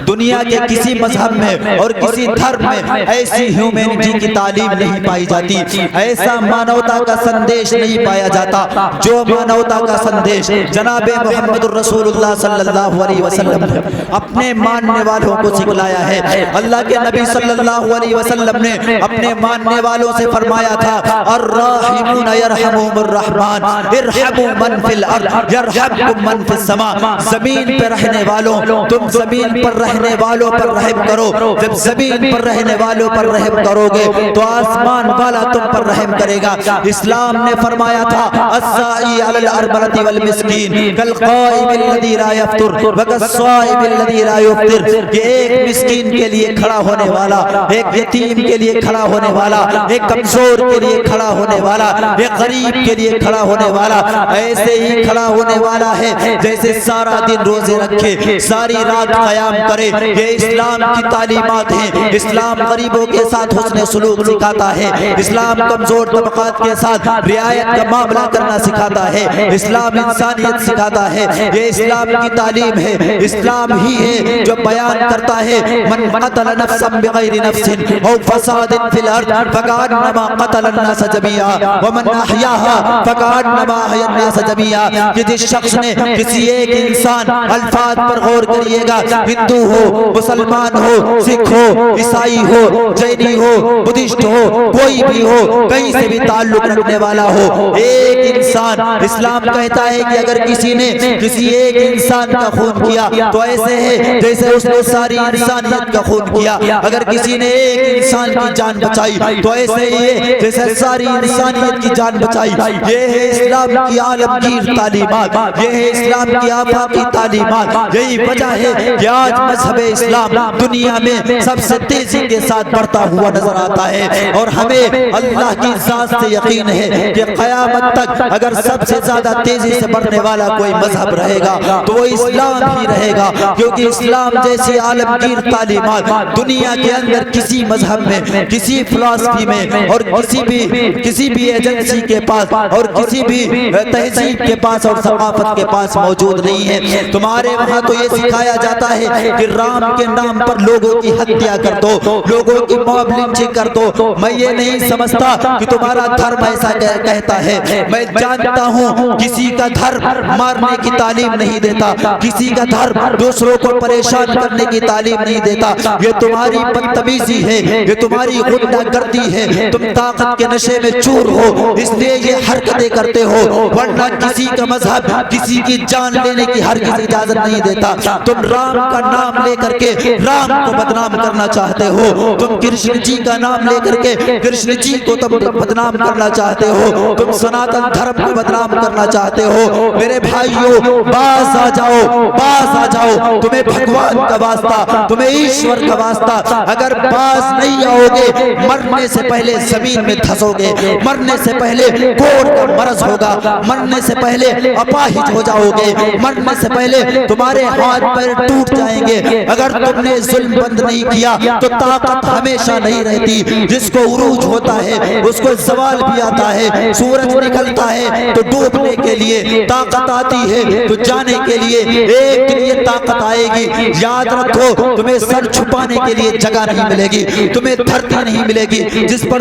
دنیا کے کسی مذہب میں اور کسی دھرم میں ایسی ہیومینٹی کی تعلیم نہیں پائی جاتی، ایسا مانوتا کا سندیش نہیں پایا جاتا جو مانوتا کا سندیش جناب محمد الرسول اللہ صلی اللہ علیہ وسلم نے اپنے ماننے والوں کو سکھلایا ہے۔ اللہ کے نبی صلی اللہ علیہ وسلم نے اپنے ماننے والوں سے فرمایا تھا الراحمون یرحمہم الرحمن ارحموا من فی الارض یرحمکم من فی السماء۔ زمین پر رہنے والوں تم زمین پر رہنے والوں پر رحم کرو، جب زمین پر رہنے والوں پر رحم کرو گے تو آسمان والا تم پر رحم کرے گا۔ اسلام نے فرمایا تھا السائی علی الارملۃ والمسکین کالقائم الذی لا یفطر وکالصائم الذی لا یفطر۔ کہ ایک مسکین کے لیے کھڑا ہونے والا، ایک یتیم کے لیے کھڑا ہونے والا، ایک کمزور کے لیے کھڑا ہونے والا، ایک غریب کے لیے کھڑا ہونے والا ایسے ہی کھڑا ہونے والا ہے جیسے سارا دن روزے رکھے، ساری رات قیام کرے۔ یہ اسلام کی تعلیم تعلیمات ہیں۔ اسلام غریبوں کے ساتھ حسن سلوک سکھاتا ہے، اسلام کمزور طبقات کے ساتھ رعایت کا معاملہ کرنا سکھاتا ہے، اسلام انسانیت سکھاتا ہے۔ یہ اسلام کی تعلیم ہے، اسلام ہی ہے جو بیان کرتا ہے من قتل نفسا بغیر نفس او فساد فی الارض فکأنما قتل الناس جميعا ومن احیاها فکأنما احیا الناس جميعا۔ کہ جس شخص نے کسی ایک انسان، الفاظ پر غور کریے گا، ہندو ہو، مسلمان ہو، سکھ ہو، عیسائی ہو، جینی ہو، بدھسٹ ہو، کوئی بھی ہو، کہیں سے بھی تعلق رکھنے والا ہو، ایک انسان، اسلام کہتا ہے کہ اگر کسی نے کسی ایک انسان کا خون کیا تو ایسے ہے جیسے اس نے ساری انسانیت کا خون کیا۔ اگر کسی نے ایک انسان کی جان بچائی تو ایسے ہی ہے جیسے ساری انسانیت کی جان بچائی۔ یہ ہے اسلام کی عالمگیر تعلیمات، یہ ہے اسلام کی آفاقی تعلیمات۔ یہی وجہ ہے کہ آج مذہب اسلام دنیا میں سب سے تیزی کے ساتھ بڑھتا ہوا نظر آتا ہے، اور ہمیں اللہ کی ذات سے یقین ہے کہ قیامت تک اگر سب سے زیادہ تیزی سے بڑھنے والا کوئی مذہب رہے گا تو وہ اسلام ہی رہے گا، کیونکہ اسلام جیسی عالمگیر تعلیمات دنیا کے اندر کسی مذہب میں، کسی فلسفی میں، اور کسی بھی ایجنسی کے پاس، اور کسی بھی تہذیب کے پاس اور ثقافت کے پاس موجود نہیں ہے۔ تمہارے وہاں تو یہ سکھایا جاتا ہے کہ رام کے نام پر لوگوں کی ہتیا کر دو، لوگوں کی موب لنچنگ کر دو۔ میں یہ نہیں سمجھتا کہ تمہارا دھرم ایسا کہتا ہے، میں جانتا ہوں کسی کا دھرم مارنے کی تعلیم نہیں دیتا، کسی کا دھرم دوسروں کو پریشان کرنے کی تعلیم نہیں دیتا۔ یہ تمہاری بدتمیزی ہے، یہ تمہاری غنڈہ گردی ہے، تم طاقت کے نشے میں چور ہو اس لیے یہ حرکتیں کرتے ہو، ورنہ کسی کا مذہب کسی کی جان لینے کی ہرگز اجازت نہیں دیتا۔ تم رام کا نام لے کر کے رام کو بدنام کرنا چاہتے ہو، تم کرشن جی کا نام لے کر کے کرشن جی کو تم بدنام کرنا چاہتے ہو، تم سناتن دھرم کو بدنام کرنا چاہتے ہو۔ میرے بھائیو، باز آ جاؤ، باز آ جاؤ، تمہیں بھگوان کا واسطہ، تمہیں ایشور کا واسطہ، اگر باز نہیں آؤ گے مرنے سے پہلے زمین میں دھسو گے، مرنے سے پہلے کوڑ کا مرض ہوگا، مرنے سے پہلے اپاہج ہو جاؤ گے، مرنے سے پہلے تمہارے ہاتھ پیر ٹوٹ جائیں گے۔ اگر تم نے ظلم بند نہیں کیا تو طاقت ہمیشہ نہیں رہتی، جس کو عروج ہوتا ہے اس کو زوال بھی آتا ہے، سورج نکلتا ہے تو ڈوبنے کے لیے طاقت آتی ہے، تو جانے کے لیے ایک دن یہ طاقت آئے گی۔ یاد رکھو، تمہیں سر چھپانے کے لیے جگہ نہیں ملے گی، تمہیں دھرتی نہیں ملے گی جس پر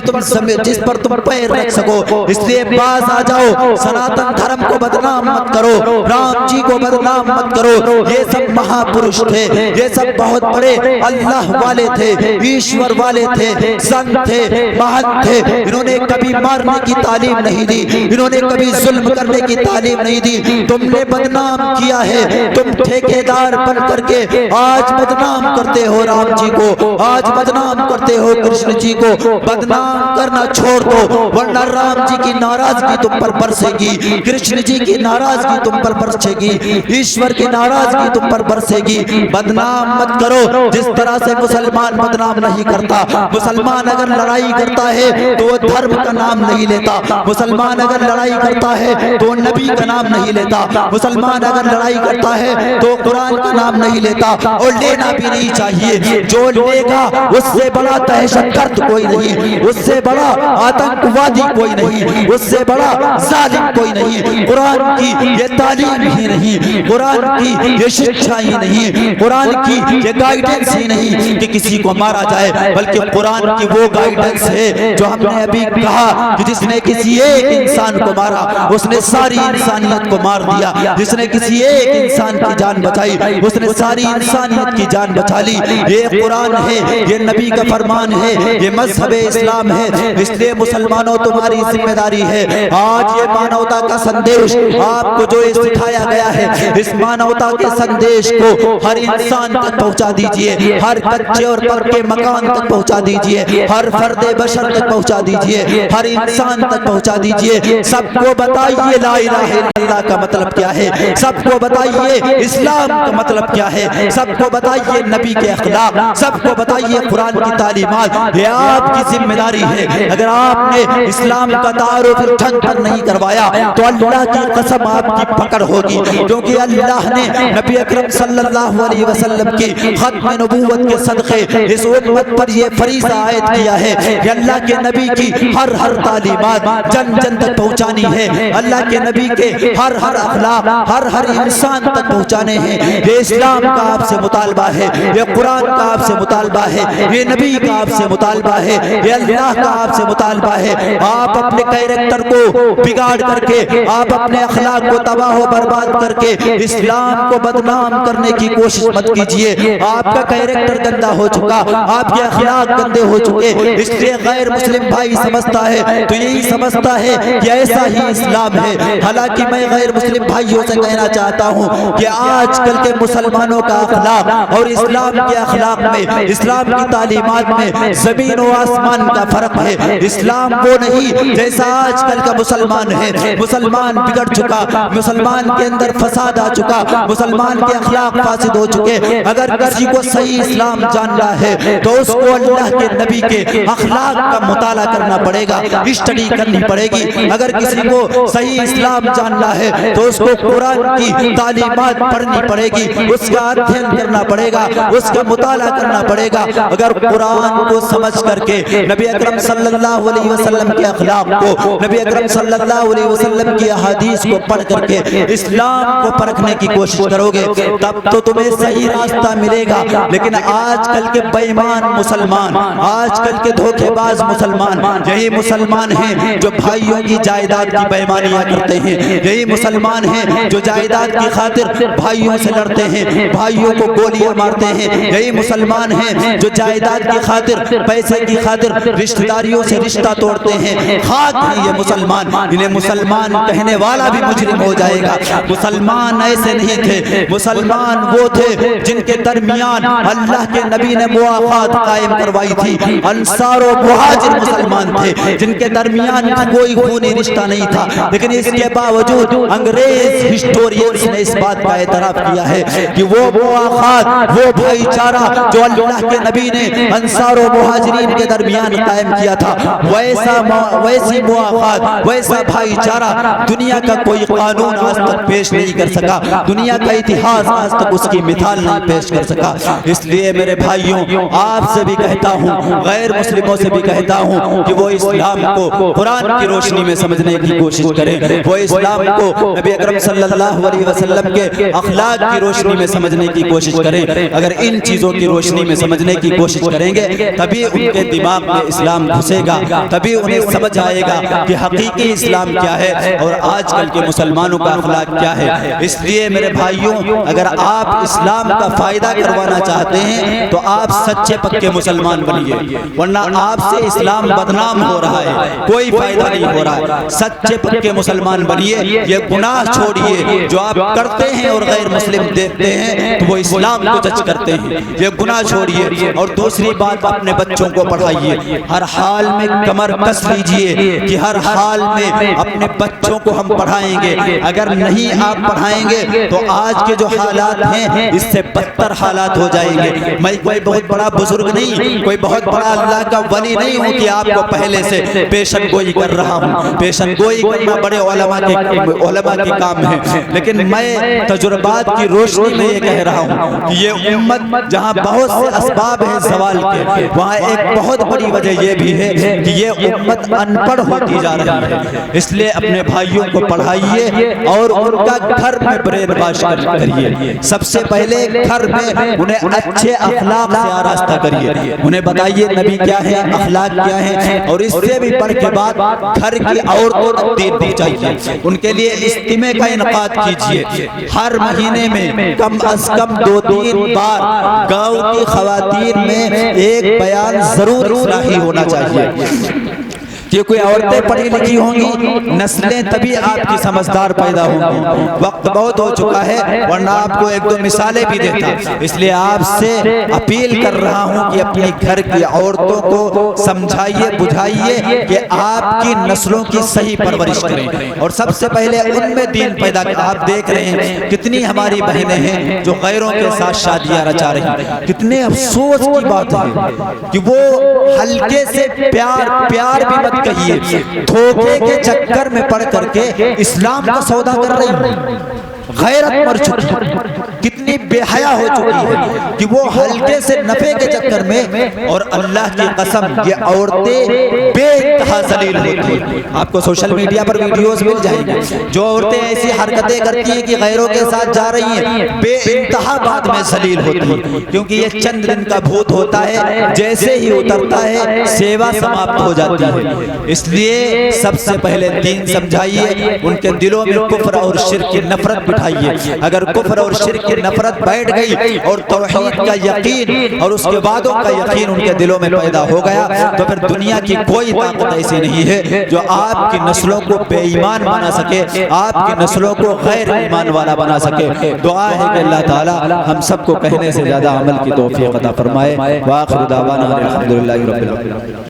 تم پیر رکھ سکو۔ اس لیے باز آ جاؤ، سناتن دھرم کو بدنام مت کرو، رام جی کو بدنام مت کرو۔ یہ سب مہا پروش تھے، یہ سب بہت بڑے اللہ والے تھے، ایشور والے تھے، سنت تھے، مہنت تھے۔ انہوں نے کبھی مارنے کی تعلیم نہیں دی، انہوں نے کبھی ظلم کرنے کی تعلیم نہیں دی۔ تم نے بدنام کیا ہے، تم ٹھیکیدار بن کر کے آج بدنام کرتے ہو رام جی کو، آج بدنام کرتے ہو کرشن جی کو۔ بدنام کرنا چھوڑ دو، ورنہ رام جی کی ناراضگی تم پر برسے گی، کرشن جی کی ناراضگی تم پر برسے گی، ایشور کی ناراضگی تم پر برسے گی۔ بدنام مت کرو جس طرح سے مسلمان بدنام نہیں کرتا۔ مسلمان اگر لڑائی کرتا ہے تو وہ دھرم کا نام نہیں لیتا، مسلمان اگر لڑائی کرتا ہے تو نبی کا نام نہیں لیتا، مسلمان اگر لڑائی کرتا ہے تو قرآن کا نام نہیں لیتا، اور لینا بھی نہیں چاہیے۔ جو لے گا اس سے بڑا دہشت گرد کوئی نہیں، اس سے بڑا آتنکوادی کوئی نہیں، اس سے بڑا ظالم کوئی نہیں۔ قرآن کی یہ تعلیم ہی نہیں، قرآن کی یہ شکشا ہی نہیں، قرآن کی یہ گائیڈنس ہی نہیں کہ کسی کو مارا جائے، بلکہ قرآن کی وہ گائیڈنس ہے جو ہم نے ابھی کہا کہ جس نے کسی ایک انسان کو مارا اس نے ساری انسانیت کو مار دیا، جس نے کسی ایک انسان کی جان بچائی اس نے ساری انسانیت کی جان بچا لی۔ یہ قرآن ہے، یہ نبی کا فرمان ہے، یہ مذہب اسلام ہے۔ اس لیے مسلمانوں تمہاری ذمہ داری ہے، آج یہ مانوتا کا سندیش آپ کو جو سکھایا گیا ہے، اس مانوتا کے سندیش کو ہر انسان تک پہنچا دیجئے، ہر کچے اور پکے مکان تک پہنچا دیجئے، ہر فرد بشر تک پہنچا دیجئے، ہر انسان تک پہنچا دیجئے۔ سب کو بتائیے لا الہ الا اللہ کا مطلب کیا ہے، سب کو بتائیے اسلام کا مطلب کیا ہے، سب کو بتائیے نبی کے اخلاق، سب کو بتائیے قرآن کی تعلیمات۔ یہ آپ کی ذمہ داری ہے۔ اگر آپ نے اسلام کا تعارف ڈھنگ پر نہیں کروایا تو اللہ کی قسم آپ کی پکڑ ہوگی، کیونکہ اللہ نے نبی اکرم صلی اللہ علیہ وسلم کی ختم نبوت کے صدقے اس امت پر یہ فریضہ عائد کیا ہے کہ اللہ کے نبی کی ہر تعلیمات جن جن تک پہنچانی ہے، اللہ کے نبی کے ہر اخلاق ہر انسان تک پہنچانے ہیں۔ یہ اسلام کا آپ سے مطالبہ ہے، یہ قرآن کا آپ سے مطالبہ ہے، یہ نبی کا آپ سے مطالبہ ہے، یہ اللہ کا آپ سے مطالبہ ہے۔ آپ اپنے کیریکٹر کو بگاڑ کر کے، آپ اپنے اخلاق کو تباہ و برباد کر کے اسلام کو بدنام کرنے کی کوشش مت کیجئے۔ آپ کا کیریکٹر گندا ہو چکا، آپ کے اخلاق گندے ہو چکے، اس لیے غیر مسلم بھائی سمجھتا ہے تو یہی سمجھتا ہے کہ ایسا ہی اسلام ہے۔ حالانکہ میں غیر مسلم بھائیوں سے کہنا چاہتا ہوں کہ آج کل کے مسلمانوں کا اخلاق اور اسلام کے اخلاق میں، اسلام کی تعلیمات میں زمین و آسمان کا فرق ہے۔ اسلام وہ نہیں جیسا آج کل کا مسلمان ہے۔ مسلمان بگڑ چکا، مسلمان کے اندر فساد آ چکا، مسلمان کے اخلاق فاسد ہو چکے۔ اگر کسی کو صحیح اسلام جاننا ہے تو اس کو اللہ کے نبی کے اخلاق کا مطالعہ کرنا پڑے گا، اسٹڈی کرنی پڑے گی۔ اگر کسی کو صحیح اسلام جاننا ہے تو اس کو قرآن کی تعلیمات پڑھنی پڑے گی، اس کا ادھین کرنا پڑے گا، اس کا مطالعہ کرنا پڑے گا۔ اگر قرآن کو سمجھ کر کے نبی اکرم صلی اللہ علیہ وسلم کے اخلاق کو، نبی اکرم صلی اللہ علیہ وسلم کی احادیث کو پڑھ کر کے اسلام کو پرکھنے کی کوشش کرو گے تب تو تمہیں صحیح راستہ ملے گا۔ لیکن آج کل کے بے ایمان مسلمان، آج کل کے دھوکے باز مسلمان یہی مسلمان ہیں جو بھائیوں کی جائیداد کی بے ایمانیاں کرتے ہیں، یہی مسلمان ہیں جو جائیداد کی خاطر بھائیوں سے لڑتے ہیں، بھائیوں کو گولیاں مارتے ہیں، یہی مسلمان ہیں جو جائیداد کی خاطر، پیسے کی خاطر رشتہ داریوں سے رشتہ توڑتے ہیں۔ خاک ہیں یہ مسلمان، انہیں مسلمان کہنے والا بھی مجرم ہو جائے گا۔ مسلمان ایسے نہیں تھے، مسلمان وہ تھے جن کے درمیان اللہ کے نبی نے مواقعات قائم کروائی تھی۔ انصار و مہاجر مسلمان تھے جن کے درمیان کوئی خونی رشتہ نہیں تھا، لیکن اس کے باوجود انگریز ہسٹورینز نے اس بات کا اعتراف کیا ہے کہ وہ مواقعات، وہ بھائی چارہ جو اللہ کے نبی نے انصار و مہاجرین کے درمیان قائم کیا تھا، ویسی مواقعات، ویسا بھائی چارہ دنیا کا کوئی قانون آج تک پیش نہیں کر سکا، دنیا کا اتہاس آج تک اس کی مثال نہیں پیش کر سکا۔ اس لیے میرے بھائیوں، آپ سے بھی کہتا ہوں، غیر مسلموں سے بھی کہتا ہوں کہ وہ اسلام کو قرآن کی روشنی میں سمجھنے کی کوشش کریں، وہ اسلام کو نبی اکرم صلی اللہ علیہ وسلم کے اخلاق کی روشنی میں سمجھنے کی کوشش کریں۔ اگر ان چیزوں کی روشنی میں سمجھنے کی کوشش کریں گے تبھی ان کے دماغ میں اسلام گھسے گا، تبھی انہیں سمجھ آئے گا کہ حقیقی اسلام کیا ہے اور آج کل کے مسلمانوں کا اخلاق کیا ہے۔ اس لیے میرے بھائیوں، اگر آپ اسلام کا فائدہ کروانا چاہتے ہیں تو آپ سچے پکے مسلمان بنیے، ورنہ آپ سے اسلام بدنام ہو رہا ہے، کوئی فائدہ نہیں ہو رہا ہے۔ سچے پکے مسلمان بنیے، یہ گناہ چھوڑیے جو آپ کرتے ہیں اور غیر مسلم دیکھتے ہیں تو وہ اسلام کو جج کرتے ہیں، یہ گناہ چھوڑیے۔ اور دوسری بات، اپنے بچوں کو پڑھائیے، ہر حال میں کمر کس لیجئے کہ ہر حال میں اپنے بچوں کو ہم پڑھائیں گے۔ اگر نہیں آپ پڑھائیں گے تو آج کے جو حالات ہیں اس سے بدتر حالات ہو جائیں گے۔ میں کوئی بہت بڑا بزرگ نہیں، کوئی بہت بڑا اللہ کا ولی نہیں ہوں کہ آپ کو پہلے سے پیشن گوئی کر رہا ہوں، پیشن گوئی کرنا بڑے علماء کے کام ہے، لیکن میں تجربات کی روشنی میں یہ کہہ رہا ہوں کہ یہ امت جہاں بہت سے اسباب ہیں زوال کے، وہاں ایک بہت بڑی وجہ یہ بھی ہے کہ یہ امت ان پڑھ ہوتی جا رہی ہے۔ اس لیے اپنے بھائیوں کو پڑھائیے اور ان کا گھر میں برین باش کریے۔ سب سے پہلے گھر میں انہیں اچھے اخلاق سے آراستہ کریے، انہیں بتائیے نبی کیا ہے، اخلاق کیا ہے، اور اس سے بھی بڑھ کے بعد گھر کی عورتوں کو دین دی چاہیے۔ ان کے لیے اجتماع کا انعقاد کیجئے، ہر مہینے میں کم از کم 2-3 بار گاؤں کی خواتین میں ایک بیان ضرور اصلاحی ہونا چاہیے۔ کہ کوئی عورتیں پڑھی لکھی ہوں گی، نسلیں تبھی آپ کی سمجھدار پیدا ہوں گی۔ وقت بہت ہو چکا ہے ورنہ آپ کو 1-2 مثالیں بھی دیتا، اس لیے آپ سے اپیل کر رہا ہوں کہ اپنی گھر کی عورتوں کو سمجھائیے، بجھائیے کہ آپ کی نسلوں کی صحیح پرورش کریں اور سب سے پہلے ان میں دین پیدا کریں۔ آپ دیکھ رہے ہیں کتنی ہماری بہنیں ہیں جو غیروں کے ساتھ شادیاں رچا رہی ہیں، کتنے افسوس کی بات ہے کہ وہ ہلکے سے پیار بھی مت کہیے، دھوکے کے چکر میں پڑ کر کے اسلام کا سودا کر رہی ہیں، غیرت مر چکی۔ کتنی اتنی بے حیا ہو چکی ہے کہ وہ ہلکے سے نفع کے چکر میں، اور اللہ کی قسم یہ عورتیں بے انتہا ذلیل ہوتی ہیں۔ آپ کو سوشل میڈیا پر ویڈیوز مل جائیں گے، جو عورتیں ایسی حرکتیں کرتی ہیں کہ غیروں کے ساتھ جا رہی ہیں، بے انتہا بعد میں ذلیل ہوتی ہیں، کیونکہ یہ چند دن کا بھوت ہوتا ہے، جیسے ہی اترتا ہے سیوا سماپت ہو جاتی ہے۔ اس لیے سب سے پہلے دین سمجھائیے، ان کے دلوں میں کفر اور شرک کی نفرت بٹھائیے۔ اگر کفر اور شرک کی نفرت بیٹھ گئی اور توحید کا یقین اور اس کے بعدوں کا یقین ان کے دلوں میں پیدا ہو گیا، تو پھر دنیا کی کوئی طاقت ایسی نہیں ہے جو آپ کی نسلوں کو بے ایمان بنا سکے، آپ کی نسلوں کو غیر ایمان والا بنا سکے۔ دعا ہے کہ اللہ تعالی ہم سب کو کہنے سے زیادہ عمل کی توفیق عطا فرمائے۔ وآخر دعوانا الحمدللہ رب العالمین۔